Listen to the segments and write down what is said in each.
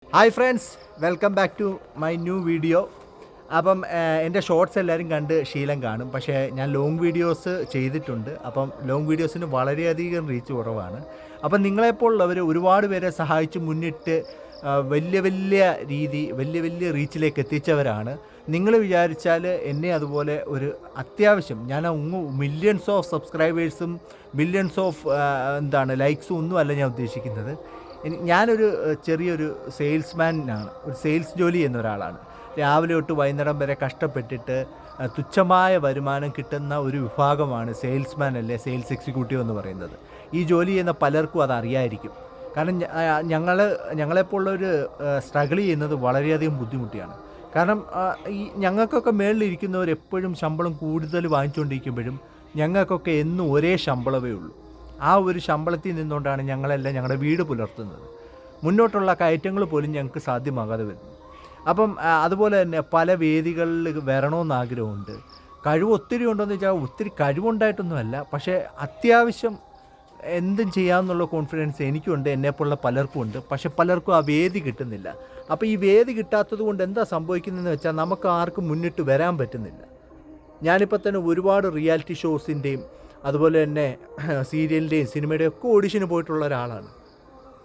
Hi friends, welcome back to my new video. അപ്പം എൻ്റെ shorts എല്ലാവരും കണ്ട് ശീലം കാണും, പക്ഷേ ഞാൻ ലോങ് വീഡിയോസ് ചെയ്തിട്ടുണ്ട്. അപ്പം ലോങ് വീഡിയോസിന് വളരെയധികം റീച്ച് കുറവാണ്. അപ്പം നിങ്ങളെപ്പോലുള്ളവർ ഒരുപാട് പേരെ സഹായിച്ച് മുന്നിട്ട് വലിയ വലിയ റീച്ചിലേക്ക് എത്തിച്ചവരാണ്. നിങ്ങൾ വിചാരിച്ചാൽ എന്നെ അതുപോലെ ഒരു അത്യാവശ്യം ഞാൻ മില്യൺസ് ഓഫ് സബ്സ്ക്രൈബേഴ്സും മില്യൺസ് ഓഫ് ലൈക്സും ഒന്നുമല്ല ഞാൻ ഉദ്ദേശിക്കുന്നത്. ഞാനൊരു ചെറിയൊരു സെയിൽസ്മാനാണ്, ഒരു സെയിൽസ് ജോലി ചെയ്യുന്ന ഒരാളാണ്. രാവിലെ തൊട്ട് വൈകുന്നേരം വരെ കഷ്ടപ്പെട്ടിട്ട് തുച്ഛമായ വരുമാനം കിട്ടുന്ന ഒരു വിഭാഗമാണ് സെയിൽസ്മാൻ അല്ലെ സെയിൽസ് എക്സിക്യൂട്ടീവ് എന്ന് പറയുന്നത്. ഈ ജോലി ചെയ്യുന്ന പലർക്കും അതറിയായിരിക്കും. കാരണം ഞങ്ങളെപ്പോലുള്ളൊരു സ്ട്രഗിൾ ചെയ്യുന്നത് വളരെയധികം ബുദ്ധിമുട്ടിയാണ്. കാരണം ഈ ഞങ്ങൾക്കൊക്കെ മേളിലിരിക്കുന്നവർ എപ്പോഴും ശമ്പളം കൂടുതൽ വാങ്ങിച്ചുകൊണ്ടിരിക്കുമ്പോഴും ഞങ്ങൾക്കൊക്കെ എന്നും ഒരേ ശമ്പളമേ ഉള്ളൂ. ആ ഒരു ശമ്പളത്തിൽ നിന്നുകൊണ്ടാണ് ഞങ്ങളെല്ലാം ഞങ്ങളുടെ വീട് പുലർത്തുന്നത്. മുന്നോട്ടുള്ള കയറ്റങ്ങൾ പോലും ഞങ്ങൾക്ക് സാധ്യമാകാതെ വരുന്നു. അപ്പം അതുപോലെ തന്നെ പല വേദികളിൽ വരണമെന്ന് ആഗ്രഹമുണ്ട്. കഴിവ് ഒത്തിരി ഉണ്ടോയെന്ന് വെച്ചാൽ ഒത്തിരി കഴിവുണ്ടായിട്ടൊന്നുമല്ല, പക്ഷേ അത്യാവശ്യം എന്തും ചെയ്യാമെന്നുള്ള കോൺഫിഡൻസ് എനിക്കുണ്ട്, എന്നെപ്പോലുള്ള പലർക്കും ഉണ്ട്. പക്ഷേ പലർക്കും ആ വേദി കിട്ടുന്നില്ല. അപ്പോൾ ഈ വേദി കിട്ടാത്തത് കൊണ്ട് എന്താ സംഭവിക്കുന്നതെന്ന് വെച്ചാൽ നമുക്ക് ആർക്കും മുന്നിട്ട് വരാൻ പറ്റുന്നില്ല. ഞാനിപ്പോൾ തന്നെ ഒരുപാട് റിയാലിറ്റി ഷോസിൻ്റെയും അതുപോലെ തന്നെ സീരിയലിൻ്റെയും സിനിമയുടെയും ഒക്കെ ഓഡിഷന് പോയിട്ടുള്ള ഒരാളാണ്.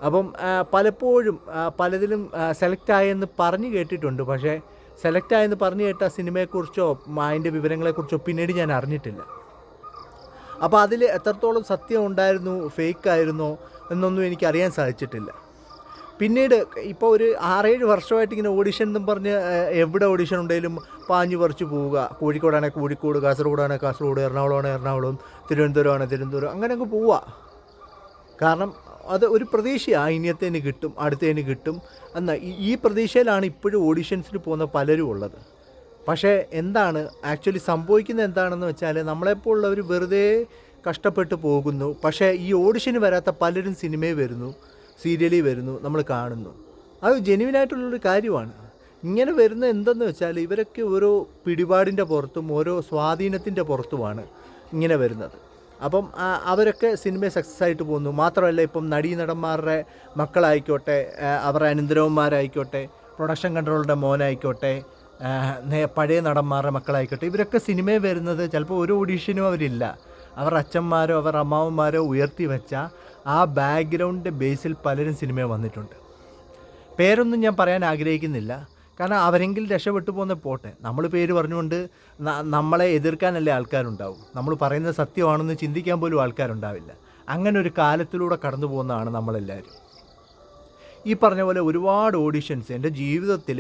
അപ്പം പലപ്പോഴും പലതിലും സെലക്റ്റായെന്ന് പറഞ്ഞു കേട്ടിട്ടുണ്ട്. പക്ഷേ സെലക്റ്റായെന്ന് പറഞ്ഞു കേട്ട സിനിമയെക്കുറിച്ചോ അതിൻ്റെ വിവരങ്ങളെക്കുറിച്ചോ പിന്നീട് ഞാൻ അറിഞ്ഞിട്ടില്ല. അപ്പോൾ അതിൽ എത്രത്തോളം സത്യം ഉണ്ടായിരുന്നു, ഫേക്കായിരുന്നോ എന്നൊന്നും എനിക്കറിയാൻ സാധിച്ചിട്ടില്ല. പിന്നീട് ഇപ്പോൾ ഒരു 6-7 വർഷമായിട്ട് ഇങ്ങനെ ഓഡിഷൻ എന്നും പറഞ്ഞ് എവിടെ ഓഡിഷൻ ഉണ്ടെങ്കിലും പാഞ്ഞു പറിച്ച് പോവുക. കോഴിക്കോടാണെങ്കിൽ കോഴിക്കോട്, കാസർഗോഡാണെങ്കിൽ കാസർഗോഡ്, എറണാകുളമാണെങ്കിൽ എറണാകുളം, തിരുവനന്തപുരമാണെങ്കിൽ തിരുവനന്തപുരം, അങ്ങനെയൊക്കെ പോവുക. കാരണം അത് ഒരു പ്രതീക്ഷയാണ്, ഇനിയത്തേന് കിട്ടും, അടുത്തതിന് കിട്ടും എന്നാൽ ഈ പ്രതീക്ഷയിലാണ് ഇപ്പോഴും ഓഡിഷൻസിന് പോകുന്ന പലരും ഉള്ളത്. പക്ഷേ എന്താണ് ആക്ച്വലി സംഭവിക്കുന്നത് എന്താണെന്ന് വെച്ചാൽ നമ്മളെപ്പോലുള്ളവർ വെറുതെ കഷ്ടപ്പെട്ട് പോകുന്നു. പക്ഷേ ഈ ഓഡിഷന് വരാത്ത പലരും സിനിമയിൽ വരുന്നു, സീരിയലിൽ വരുന്നു, നമ്മൾ കാണുന്നു. അത് ജെന്യുവിനായിട്ടുള്ളൊരു കാര്യമാണ്. ഇങ്ങനെ വരുന്ന എന്തെന്ന് വെച്ചാൽ ഇവരൊക്കെ ഓരോ പിടിപാടിൻ്റെ പുറത്തും ഓരോ സ്വാധീനത്തിൻ്റെ പുറത്തുമാണ് ഇങ്ങനെ വരുന്നത്. അപ്പം അവരൊക്കെ സിനിമയെ സക്സസ് ആയിട്ട് പോകുന്നു. മാത്രമല്ല ഇപ്പം നടീനടന്മാരുടെ മക്കളായിക്കോട്ടെ, അവരുടെ അനന്തരവന്മാരായിക്കോട്ടെ, പ്രൊഡക്ഷൻ കൺട്രോളുടെ മോനായിക്കോട്ടെ, പഴയ നടന്മാരുടെ മക്കളായിക്കോട്ടെ, ഇവരൊക്കെ സിനിമയിൽ വരുന്നത് ചിലപ്പോൾ ഒരു ഓഡീഷനും അവരില്ല. അവരുടെ അച്ഛന്മാരോ അവരുടെ അമ്മാവന്മാരോ ഉയർത്തി വെച്ച ആ ബാക്ക്ഗ്രൗണ്ടിൻ്റെ ബേസിൽ പലരും സിനിമയിൽ വന്നിട്ടുണ്ട്. പേരൊന്നും ഞാൻ പറയാൻ ആഗ്രഹിക്കുന്നില്ല, കാരണം അവരെങ്കിലും രക്ഷപ്പെട്ടു പോകുന്ന പോട്ടെ. നമ്മൾ പേര് പറഞ്ഞുകൊണ്ട് നമ്മളെ എതിർക്കാനല്ലേ ആൾക്കാരുണ്ടാവും. നമ്മൾ പറയുന്നത് സത്യമാണെന്ന് ചിന്തിക്കാൻ പോലും ആൾക്കാരുണ്ടാവില്ല. അങ്ങനെ ഒരു കാലത്തിലൂടെ കടന്നു പോകുന്നതാണ് നമ്മളെല്ലാവരും. ഈ പറഞ്ഞ പോലെ ഒരുപാട് ഓഡിഷൻസ് എൻ്റെ ജീവിതത്തിൽ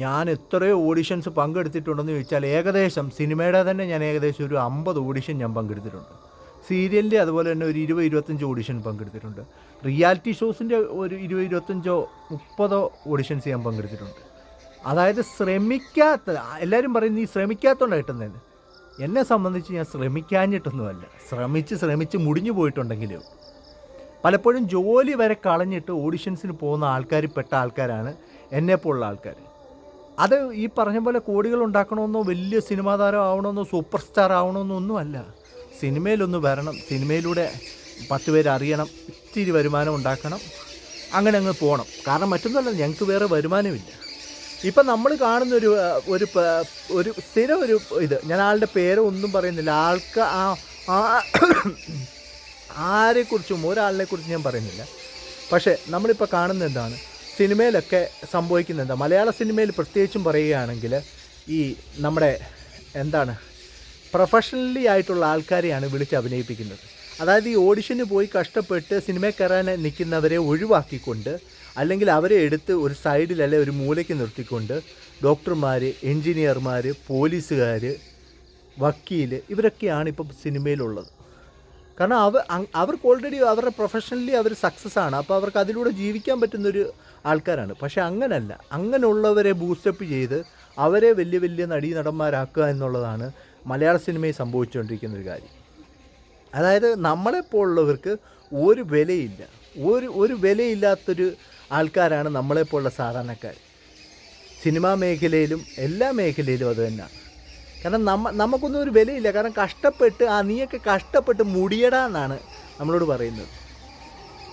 ഞാൻ എത്രയോ ഓഡിഷൻസ് പങ്കെടുത്തിട്ടുണ്ടെന്ന് ചോദിച്ചാൽ ഏകദേശം സിനിമയുടെ തന്നെ ഞാൻ ഏകദേശം ഒരു 50 ഓഡിഷൻ ഞാൻ പങ്കെടുത്തിട്ടുണ്ട്. സീരിയലിൻ്റെ അതുപോലെ തന്നെ ഒരു 20-25 ഓഡിഷൻ പങ്കെടുത്തിട്ടുണ്ട്. റിയാലിറ്റി ഷോസിൻ്റെ ഒരു 20-25-30 ഓഡിഷൻസ് ഞാൻ പങ്കെടുത്തിട്ടുണ്ട്. അതായത് എല്ലാവരും പറയുന്നത് ഈ ശ്രമിക്കാത്തതുകൊണ്ടാണ് കിട്ടുന്നത്. എന്നെ സംബന്ധിച്ച് ഞാൻ ശ്രമിക്കാഞ്ഞിട്ടൊന്നുമല്ല, ശ്രമിച്ച് മുടിഞ്ഞു പോയിട്ടുണ്ടെങ്കിലും പലപ്പോഴും ജോലി വരെ കളഞ്ഞിട്ട് ഓഡിഷൻസിന് പോകുന്ന പെട്ട ആൾക്കാരാണ് എന്നെപ്പോലുള്ള ആൾക്കാർ. അത് ഈ പറഞ്ഞ പോലെ കോടികൾ ഉണ്ടാക്കണമെന്നോ വലിയ സിനിമാ താരം ആവണമെന്നോ സൂപ്പർ സ്റ്റാർ ആവണമെന്നോ ഒന്നുമല്ല. സിനിമയിലൊന്ന് വരണം, സിനിമയിലൂടെ 10 പേര് അറിയണം, ഇത്തിരി വരുമാനം ഉണ്ടാക്കണം, അങ്ങനെ അങ്ങ് പോകണം. കാരണം മറ്റൊന്നുമല്ല, ഞങ്ങൾക്ക് വേറെ വരുമാനമില്ല. ഇപ്പം നമ്മൾ കാണുന്ന ഒരു സ്ഥിരം ഒരു ഇത്, ഞാൻ ആളുടെ പേരോ ഒന്നും പറയുന്നില്ല, ആരെക്കുറിച്ചും ഒരാളിനെക്കുറിച്ചും ഞാൻ പറയുന്നില്ല. പക്ഷേ നമ്മളിപ്പോൾ കാണുന്നത് എന്താണ്, സിനിമയിലൊക്കെ സംഭവിക്കുന്നത് എന്താ, മലയാള സിനിമയിൽ പ്രത്യേകിച്ചും പറയുകയാണെങ്കിൽ ഈ നമ്മുടെ പ്രൊഫഷണലി ആയിട്ടുള്ള ആൾക്കാരെയാണ് വിളിച്ച് അഭിനയിപ്പിക്കുന്നത്. അതായത് ഈ ഓഡിഷന് പോയി കഷ്ടപ്പെട്ട് സിനിമയിൽ കയറാൻ നിൽക്കുന്നവരെ ഒഴിവാക്കിക്കൊണ്ട്, അല്ലെങ്കിൽ അവരെ എടുത്ത് ഒരു സൈഡിൽ അല്ലെ ഒരു മൂലയ്ക്ക് നിർത്തിക്കൊണ്ട് ഡോക്ടർമാർ, എൻജിനീയർമാർ, പോലീസുകാർ, വക്കീൽ, ഇവരൊക്കെയാണ് ഇപ്പം സിനിമയിലുള്ളത്. കാരണം അവർക്ക് ഓൾറെഡി അവരുടെ പ്രൊഫഷണലി അവർ സക്സസ് ആണ്. അപ്പോൾ അവർക്ക് അതിലൂടെ ജീവിക്കാൻ പറ്റുന്നൊരു ആൾക്കാരാണ്. പക്ഷേ അങ്ങനല്ല, അങ്ങനെയുള്ളവരെ ബൂസ്റ്റപ്പ് ചെയ്ത് അവരെ വലിയ നടന്മാരാക്കുക എന്നുള്ളതാണ് മലയാള സിനിമയിൽ സംഭവിച്ചുകൊണ്ടിരിക്കുന്നൊരു കാര്യം. അതായത് നമ്മളെപ്പോലുള്ളവർക്ക് ഒരു വിലയില്ല, ഒരു വിലയില്ലാത്തൊരു ആൾക്കാരാണ് നമ്മളെപ്പോലുള്ള സാധാരണക്കാർ. സിനിമാ മേഖലയിലും എല്ലാ മേഖലയിലും അത് തന്നെയാണ്. കാരണം നമുക്കൊന്നും ഒരു വിലയില്ല. കാരണം കഷ്ടപ്പെട്ട് നീയൊക്കെ കഷ്ടപ്പെട്ട് മുടിയടാ എന്നാണ് നമ്മളോട് പറയുന്നത്.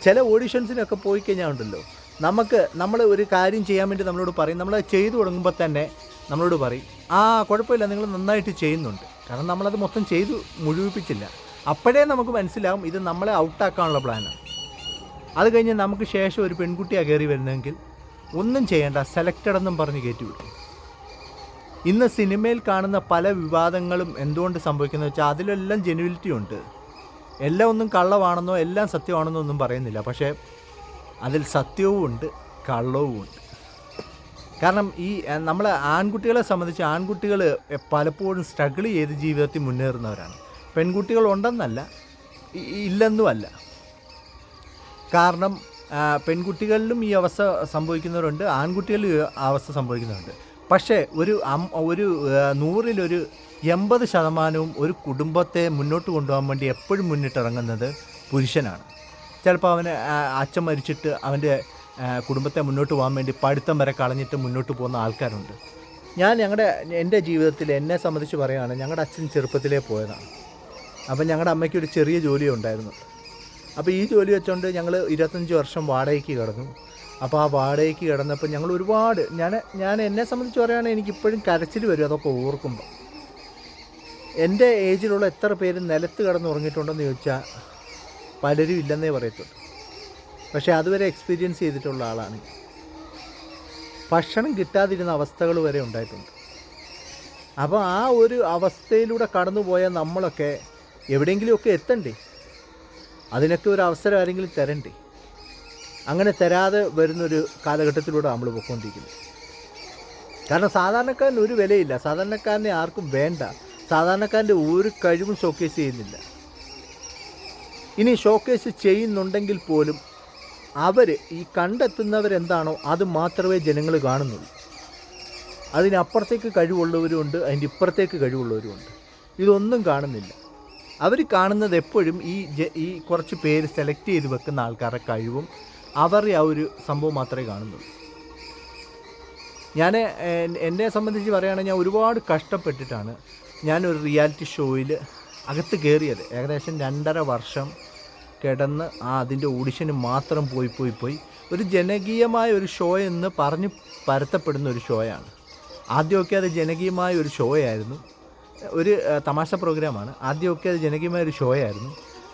ചില ഓഡിഷൻസിനൊക്കെ പോയി കഴിഞ്ഞാൽ ഉണ്ടല്ലോ, നമ്മൾ ഒരു കാര്യം ചെയ്യാൻ വേണ്ടി നമ്മളോട് പറയും, നമ്മൾ ചെയ്തു തുടങ്ങുമ്പോൾ തന്നെ നമ്മളോട് പറയും കുഴപ്പമില്ല, നിങ്ങൾ നന്നായിട്ട് ചെയ്യുന്നുണ്ട്. കാരണം നമ്മളത് മൊത്തം ചെയ്തു മുഴുവിപ്പിച്ചില്ല. അപ്പോഴേ നമുക്ക് മനസ്സിലാവും ഇത് നമ്മളെ ഔട്ടാക്കാനുള്ള പ്ലാനാണ്. അത് കഴിഞ്ഞ് നമുക്ക് ശേഷം ഒരു പെൺകുട്ടിയാണ് കയറി വരുന്നതെങ്കിൽ ഒന്നും ചെയ്യേണ്ട, സെലക്റ്റഡ് എന്നും പറഞ്ഞ് കയറ്റിവിടും. ഇന്ന് സിനിമയിൽ കാണുന്ന പല വിവാദങ്ങളും എന്തുകൊണ്ട് സംഭവിക്കുന്നത് വെച്ചാൽ അതിലെല്ലാം ജെനുവിലിറ്റി ഉണ്ട്. എല്ലാം ഒന്നും കള്ളമാണെന്നോ എല്ലാം സത്യമാണെന്നോ ഒന്നും പറയുന്നില്ല, പക്ഷേ അതിൽ സത്യവും ഉണ്ട്, കള്ളവും ഉണ്ട്. കാരണം ഈ നമ്മൾ ആൺകുട്ടികളെ സംബന്ധിച്ച് ആൺകുട്ടികൾ പലപ്പോഴും സ്ട്രഗിൾ ചെയ്ത് ജീവിതത്തിൽ മുന്നേറുന്നവരാണ്. പെൺകുട്ടികൾ ഉണ്ടെന്നല്ല, ഇല്ലെന്നുമല്ല. കാരണം പെൺകുട്ടികളിലും ഈ അവസ്ഥ സംഭവിക്കുന്നവരുണ്ട്, ആൺകുട്ടികളിലും ഈ അവസ്ഥ സംഭവിക്കുന്നവരുണ്ട്. പക്ഷേ ഒരു 100-ൽ 80% ഒരു കുടുംബത്തെ മുന്നോട്ട് കൊണ്ടുപോകാൻ വേണ്ടി എപ്പോഴും മുന്നിട്ടിറങ്ങുന്നത് പുരുഷനാണ്. ചിലപ്പോൾ അവന് അച്ഛൻ മരിച്ചിട്ട് അവൻ്റെ കുടുംബത്തെ മുന്നോട്ട് പോകാൻ വേണ്ടി പഠിത്തം വരെ കളഞ്ഞിട്ട് മുന്നോട്ട് പോകുന്ന ആൾക്കാരുണ്ട്. എൻ്റെ ജീവിതത്തിൽ എന്നെ സംബന്ധിച്ച് പറയുകയാണ്, ഞങ്ങളുടെ അച്ഛൻ ചെറുപ്പത്തിലേ പോയതാണ്. അപ്പം ഞങ്ങളുടെ അമ്മയ്ക്ക് ഒരു ചെറിയ ജോലി ഉണ്ടായിരുന്നു. അപ്പോൾ ഈ ജോലി വെച്ചുകൊണ്ട് ഞങ്ങൾ 25 വർഷം വാടകയ്ക്ക് കിടന്നു. അപ്പോൾ ആ വാടകയ്ക്ക് കിടന്നപ്പോൾ ഞങ്ങൾ ഒരുപാട് ഞാൻ എന്നെ സംബന്ധിച്ച് പറയുകയാണെങ്കിൽ എനിക്കിപ്പോഴും കരച്ചിൽ വരും അതൊക്കെ ഓർക്കുമ്പോൾ. എൻ്റെ ഏജിലുള്ള എത്ര പേര് നിലത്ത് കിടന്നുറങ്ങിയിട്ടുണ്ടെന്ന് ചോദിച്ചാൽ പലരും ഇല്ലെന്നേ പറയത്തുള്ളൂ. പക്ഷേ അതുവരെ എക്സ്പീരിയൻസ് ചെയ്തിട്ടുള്ള ആളാണ്. ഭക്ഷണം കിട്ടാതിരുന്ന അവസ്ഥകൾ വരെ ഉണ്ടായിട്ടുണ്ട്. അപ്പോൾ ആ ഒരു അവസ്ഥയിലൂടെ കടന്നുപോയ നമ്മളൊക്കെ എവിടെയെങ്കിലുമൊക്കെ എത്തണ്ടേ? അതിനൊക്കെ ഒരു അവസരം ആരെങ്കിലും തരണ്ടേ? അങ്ങനെ തരാതെ വരുന്നൊരു കാലഘട്ടത്തിലൂടെ നമ്മൾ പോയിക്കൊണ്ടിരിക്കുന്നത്. കാരണം സാധാരണക്കാരന് ഒരു വിലയില്ല, സാധാരണക്കാരനെ ആർക്കും വേണ്ട, സാധാരണക്കാരൻ്റെ ഒരു കഴിവും ഷോക്കേസ് ചെയ്യുന്നില്ല. ഇനി ഷോക്കേസ് ചെയ്യുന്നുണ്ടെങ്കിൽ പോലും ഈ കണ്ടെത്തുന്നവരെന്താണോ അത് മാത്രമേ ജനങ്ങൾ കാണുന്നുള്ളൂ. അതിനപ്പുറത്തേക്ക് കഴിവുള്ളവരുമുണ്ട്, അതിൻ്റെ ഇപ്പുറത്തേക്ക് കഴിവുള്ളവരുമുണ്ട്. ഇതൊന്നും കാണുന്നില്ല. അവർ കാണുന്നത് എപ്പോഴും ഈ കുറച്ച് പേര് സെലക്ട് ചെയ്ത് വെക്കുന്ന ആൾക്കാരുടെ കഴിവും അവരുടെ ആ ഒരു സംഭവം മാത്രമേ കാണുന്നുള്ളൂ. എന്നെ സംബന്ധിച്ച് പറയുകയാണെങ്കിൽ ഞാൻ ഒരുപാട് കഷ്ടപ്പെട്ടിട്ടാണ് ഞാനൊരു റിയാലിറ്റി ഷോയിൽ അകത്ത് കയറിയത്. ഏകദേശം 2.5 വർഷം കിടന്ന് അതിൻ്റെ ഓഡിഷന് മാത്രം പോയി ഒരു ജനകീയമായ ഒരു ഷോ എന്ന് പറഞ്ഞ് പരത്തപ്പെടുന്ന ഒരു ഷോയാണ്. ആദ്യമൊക്കെ അത് ജനകീയമായ ഒരു ഷോയായിരുന്നു, ഒരു തമാശ പ്രോഗ്രാമാണ്. ആദ്യമൊക്കെ അത് ജനകീയമായ ഒരു ഷോയായിരുന്നു.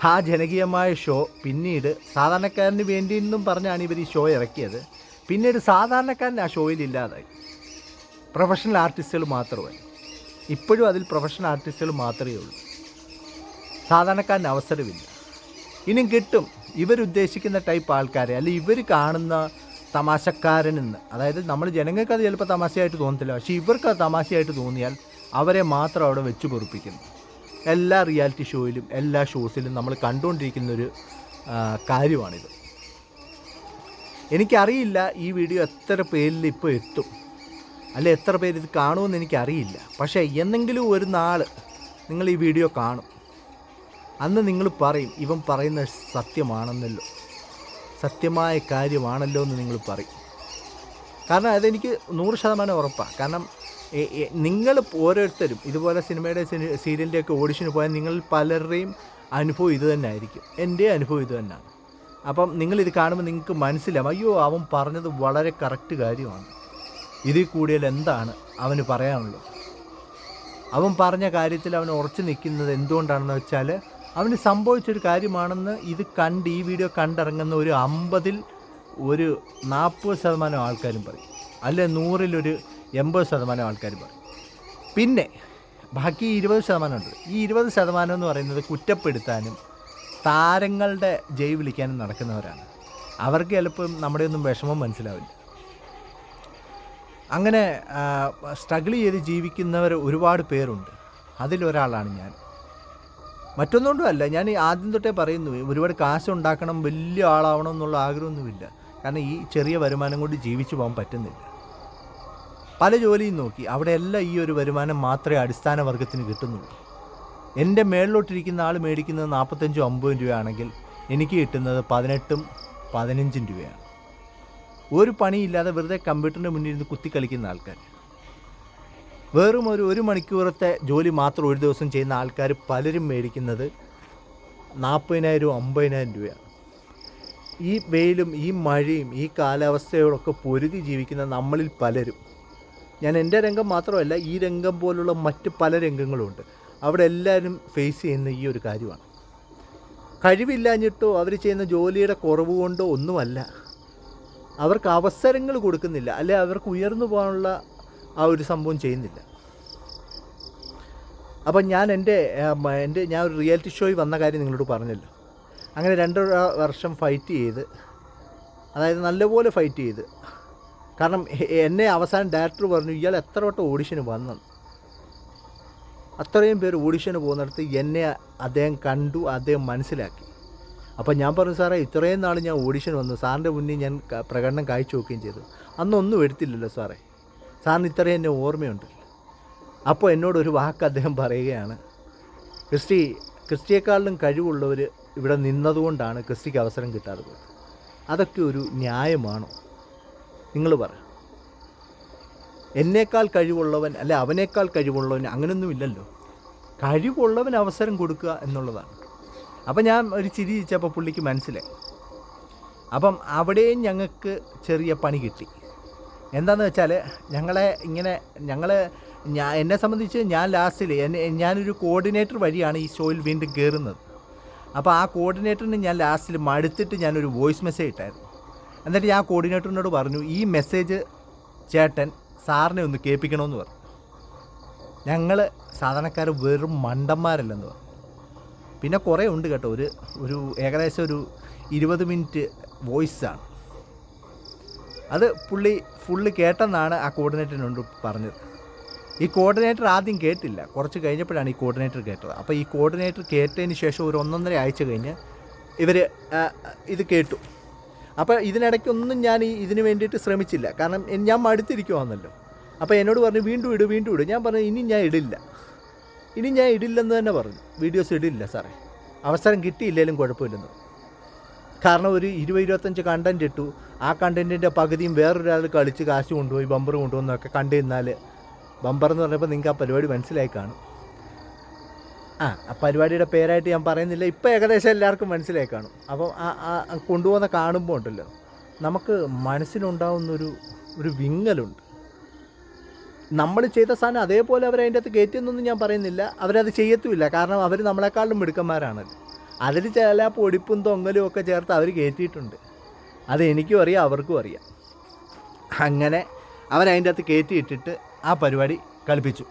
ആ ജനകീയമായ ഷോ പിന്നീട് സാധാരണക്കാരന് വേണ്ടി എന്നും പറഞ്ഞാണ് ഇവർ ഈ ഷോ ഇറക്കിയത്. പിന്നീട് സാധാരണക്കാരൻ ആ ഷോയിൽ ഇല്ലാതായി, പ്രൊഫഷണൽ ആർട്ടിസ്റ്റുകൾ മാത്രമായി. ഇപ്പോഴും അതിൽ പ്രൊഫഷണൽ ആർട്ടിസ്റ്റുകൾ മാത്രമേ ഉള്ളൂ, സാധാരണക്കാരന് അവസരമില്ല. ഇനിയും കിട്ടും ഇവരുദ്ദേശിക്കുന്ന ടൈപ്പ് ആൾക്കാരെ, അല്ലെങ്കിൽ ഇവർ കാണുന്ന തമാശക്കാരനെന്ന്. അതായത് നമ്മൾ ജനങ്ങൾക്ക് അത് ചിലപ്പോൾ തമാശയായിട്ട് തോന്നത്തില്ല, പക്ഷേ ഇവർക്ക് അത് തമാശയായിട്ട് തോന്നിയാൽ അവരെ മാത്രം അവിടെ വെച്ച് പൊറുപ്പിക്കുന്നു. എല്ലാ റിയാലിറ്റി ഷോയിലും എല്ലാ ഷോസിലും നമ്മൾ കണ്ടുകൊണ്ടിരിക്കുന്നൊരു കാര്യമാണിത്. എനിക്കറിയില്ല ഈ വീഡിയോ എത്ര പേരിൽ ഇപ്പോൾ എത്തും, അല്ലെ എത്ര പേര് ഇത് കാണുമെന്ന് എനിക്കറിയില്ല. പക്ഷേ എന്നെങ്കിലും ഒരു നാൾ നിങ്ങൾ ഈ വീഡിയോ കാണും, അന്ന് നിങ്ങൾ പറയും ഇവൻ പറയുന്നത് സത്യമാണെന്നല്ലോ, സത്യമായ കാര്യമാണല്ലോ എന്ന് നിങ്ങൾ പറയും. കാരണം അതെനിക്ക് 100% ഉറപ്പാണ്. കാരണം നിങ്ങൾ ഓരോരുത്തരും ഇതുപോലെ സിനിമയുടെ സീരിയലിൻ്റെയൊക്കെ ഓഡിഷന് പോയാൽ നിങ്ങൾ പലരുടെയും അനുഭവം ഇത് തന്നെ ആയിരിക്കും. എൻ്റെ അനുഭവം ഇത് തന്നെയാണ്. അപ്പം നിങ്ങളിത് കാണുമ്പോൾ നിങ്ങൾക്ക് മനസ്സിലാവും, അയ്യോ അവൻ പറഞ്ഞത് വളരെ കറക്റ്റ് കാര്യമാണ്, ഇതിൽ കൂടിയാൽ എന്താണ് അവന് പറയാനുള്ളത്. അവൻ പറഞ്ഞ കാര്യത്തിൽ അവൻ ഉറച്ചു നിൽക്കുന്നത് എന്തുകൊണ്ടാണെന്ന് വെച്ചാൽ അവന് സംഭവിച്ചൊരു കാര്യമാണെന്ന് ഈ വീഡിയോ കണ്ടിറങ്ങുന്ന ഒരു 50-ൽ ഒരു 40% ആൾക്കാരും പറയും, അല്ലെ 100-ൽ ഒരു 80% ആൾക്കാരും പറയും. പിന്നെ ബാക്കി 20% ഉണ്ട്. ഈ 20% എന്ന് പറയുന്നത് കുറ്റപ്പെടുത്താനും താരങ്ങളുടെ ജയ് വിളിക്കാനും നടക്കുന്നവരാണ്. അവർക്ക് ചിലപ്പം നമ്മുടെ ഒന്നും വിഷമം മനസ്സിലാവില്ല. അങ്ങനെ സ്ട്രഗിൾ ചെയ്ത് ജീവിക്കുന്നവർ ഒരുപാട് പേരുണ്ട്, അതിലൊരാളാണ് ഞാൻ. മറ്റൊന്നുകൊണ്ടുമല്ല, ഞാൻ ആദ്യം തൊട്ടേ പറയുന്നു, ഒരുപാട് കാശുണ്ടാക്കണം, വലിയ ആളാവണം എന്നുള്ള ആഗ്രഹമൊന്നുമില്ല. കാരണം ഈ ചെറിയ വരുമാനം കൊണ്ട് ജീവിച്ചു പോകാൻ പറ്റുന്നില്ല. പല ജോലിയും നോക്കി, അവിടെയെല്ലാം ഈ ഒരു വരുമാനം മാത്രമേ അടിസ്ഥാന വർഗത്തിന് കിട്ടുന്നുള്ളൂ. എൻ്റെ മേളിലോട്ടിരിക്കുന്ന ആൾ മേടിക്കുന്നത് 45-50 രൂപയാണെങ്കിൽ എനിക്ക് കിട്ടുന്നത് 18-15 രൂപയാണ്. ഒരു പണിയില്ലാതെ വെറുതെ കമ്പ്യൂട്ടറിൻ്റെ മുന്നിൽ ഇരുന്ന് കുത്തിക്കളിക്കുന്ന ആൾക്കാർ, വെറും ഒരു മണിക്കൂറത്തെ ജോലി മാത്രം ഒരു ദിവസം ചെയ്യുന്ന ആൾക്കാർ പലരും മേടിക്കുന്നത് 40,000-50,000 രൂപയാണ്. ഈ വെയിലും ഈ മഴയും ഈ കാലാവസ്ഥയോടൊക്കെ പൊരുതി ജീവിക്കുന്ന നമ്മളിൽ പലരും, ഞാൻ എൻ്റെ രംഗം മാത്രമല്ല, ഈ രംഗം പോലുള്ള മറ്റ് പല രംഗങ്ങളുമുണ്ട്, അവിടെ എല്ലാവരും ഫേസ് ചെയ്യുന്ന ഈ ഒരു കാര്യമാണ്. കഴിവില്ലാഞ്ഞിട്ടോ അവർ ചെയ്യുന്ന ജോലിയുടെ കുറവ് കൊണ്ടോ ഒന്നുമല്ല, അവർക്ക് അവസരങ്ങൾ കൊടുക്കുന്നില്ല, അല്ലെ അവർക്ക് ഉയർന്നു പോകാനുള്ള ആ ഒരു സംഭവം ചെയ്യുന്നില്ല. അപ്പം ഞാൻ ഞാൻ ഒരു റിയാലിറ്റി ഷോയിൽ വന്ന കാര്യം നിങ്ങളോട് പറഞ്ഞല്ലോ. അങ്ങനെ 2 വർഷം ഫൈറ്റ് ചെയ്ത്, അതായത് നല്ലപോലെ ഫൈറ്റ് ചെയ്ത്, കാരണം എന്നെ അവസാനം ഡയറക്ടർ പറഞ്ഞു ഇയാൾ എത്ര വട്ടം ഓഡിഷന് വന്നു, അത്രയും പേര് ഓഡിഷന് പോകുന്നിടത്ത് എന്നെ അദ്ദേഹം കണ്ടു, അദ്ദേഹം മനസ്സിലാക്കി. അപ്പം ഞാൻ പറഞ്ഞു സാറേ ഇത്രയും നാൾ ഞാൻ ഓഡിഷൻ വന്നു, സാറിൻ്റെ മുന്നിൽ ഞാൻ പ്രകടനം കാഴ്ച വെക്കുകയും ചെയ്തു, അന്നൊന്നും എടുത്തില്ലല്ലോ സാറേ, സാറിന് ഇത്രയും എന്നെ ഓർമ്മയുണ്ട്. അപ്പോൾ എന്നോടൊരു വാക്ക് അദ്ദേഹം പറയുകയാണ്, ക്രിസ്റ്റിയെക്കാളിലും കഴിവുള്ളവർ ഇവിടെ നിന്നതുകൊണ്ടാണ് ക്രിസ്റ്റിക്ക് അവസരം കിട്ടാതെ പോയത്. അതൊക്കെ ഒരു ന്യായമാണോ? നിങ്ങൾ പറ. എന്നേക്കാൾ കഴിവുള്ളവൻ അല്ലെ അവനേക്കാൾ കഴിവുള്ളവൻ അങ്ങനെയൊന്നുമില്ലല്ലോ. കഴിവുള്ളവൻ അവസരം കൊടുക്കുക എന്നുള്ളതാണ്. അപ്പം ഞാൻ ഒരു ചിരി ചിരിച്ചപ്പോൾ പുള്ളിക്ക് മനസ്സിലായി. അപ്പം അവിടെയും ഞങ്ങൾക്ക് ചെറിയ പണി കിട്ടി. എന്താണെന്ന് വെച്ചാൽ എന്നെ സംബന്ധിച്ച് ഞാൻ ലാസ്റ്റിൽ ഞാനൊരു കോർഡിനേറ്റർ വഴിയാണ് ഈ ഷോയിൽ വീണ്ടും കയറുന്നത്. അപ്പോൾ ആ കോർഡിനേറ്ററിന് ഞാൻ ലാസ്റ്റിൽ മടുത്തിട്ട് ഞാനൊരു വോയിസ് മെസ്സേജ് ഇട്ടായിരുന്നു. എന്നിട്ട് ഞാൻ കോർഡിനേറ്ററിനോട് പറഞ്ഞു ഈ മെസ്സേജ് ചേട്ടൻ സാറിനെ ഒന്ന് കേൾപ്പിക്കണമെന്ന് പറഞ്ഞു. ഞങ്ങൾ സാധാരണക്കാർ വെറും മണ്ടന്മാരല്ലെന്ന് പറഞ്ഞു. പിന്നെ കുറേ ഉണ്ട് കേട്ടോ, ഒരു ഏകദേശം ഒരു 20 മിനിറ്റ് വോയിസാണ് അത്. പുള്ളി ഫുള്ള് കേട്ടെന്നാണ് ആ കോർഡിനേറ്ററിനോട് പറഞ്ഞത്. ഈ കോർഡിനേറ്റർ ആദ്യം കേട്ടില്ല, കുറച്ച് കഴിഞ്ഞപ്പോഴാണ് ഈ കോർഡിനേറ്റർ കേട്ടത്. അപ്പോൾ ഈ കോർഡിനേറ്റർ കേട്ടതിന് ശേഷം ഒരു 1.5 ആഴ്ച കഴിഞ്ഞ് ഇവർ ഇത് കേട്ടു. അപ്പോൾ ഇതിനിടയ്ക്കൊന്നും ഞാൻ ഇതിന് വേണ്ടിയിട്ട് ശ്രമിച്ചില്ല, കാരണം ഞാൻ മടുത്തിരിക്കുവാന്നല്ലോ. അപ്പോൾ എന്നോട് പറഞ്ഞു വീണ്ടും ഇട്. ഞാൻ പറഞ്ഞു ഇനി ഞാൻ ഇടില്ലെന്ന് തന്നെ പറഞ്ഞു. വീഡിയോസ് ഇടില്ല സാറേ, അവസരം കിട്ടിയില്ലെങ്കിലും കുഴപ്പമില്ലെന്ന്. കാരണം ഒരു 20-25 കണ്ടൻറ്റ് ഇട്ടു, ആ കണ്ടൻറ്റിൻ്റെ പകുതിയും വേറൊരാൾ കളിച്ച് കാശ് കൊണ്ടുപോയി ബമ്പർ കൊണ്ടുപോകുന്നതൊക്കെ കണ്ടു നിന്നാൽ, ബമ്പർ എന്ന് പറഞ്ഞപ്പോൾ നിങ്ങൾക്ക് ആ പരിപാടി മനസ്സിലായി കാണും. ആ പരിപാടിയുടെ പേരായിട്ട് ഞാൻ പറയുന്നില്ല, ഇപ്പോൾ ഏകദേശം എല്ലാവർക്കും മനസ്സിലായി കാണും. അപ്പം ആ കൊണ്ടുപോകുന്ന കാണുമ്പോൾ ഉണ്ടല്ലോ, നമുക്ക് മനസ്സിലുണ്ടാവുന്നൊരു വിങ്ങലുണ്ട്. നമ്മൾ ചെയ്ത സാധനം അതേപോലെ അവരതിൻ്റെ അകത്ത് കയറ്റിയെന്നൊന്നും ഞാൻ പറയുന്നില്ല, അവരത് ചെയ്യത്തുമില്ല, കാരണം അവർ നമ്മളെക്കാളും മിടുക്കന്മാരാണല്ലോ. അതിൽ ചില പൊടിപ്പും തൊങ്ങലും ഒക്കെ ചേർത്ത് അവർ കയറ്റിയിട്ടുണ്ട്. അത് എനിക്കും അറിയാം, അവർക്കും അറിയാം. അങ്ങനെ അവരതിൻ്റെ അകത്ത് കയറ്റിയിട്ടിട്ട് ആ പരിപാടി കളിപ്പിച്ചു.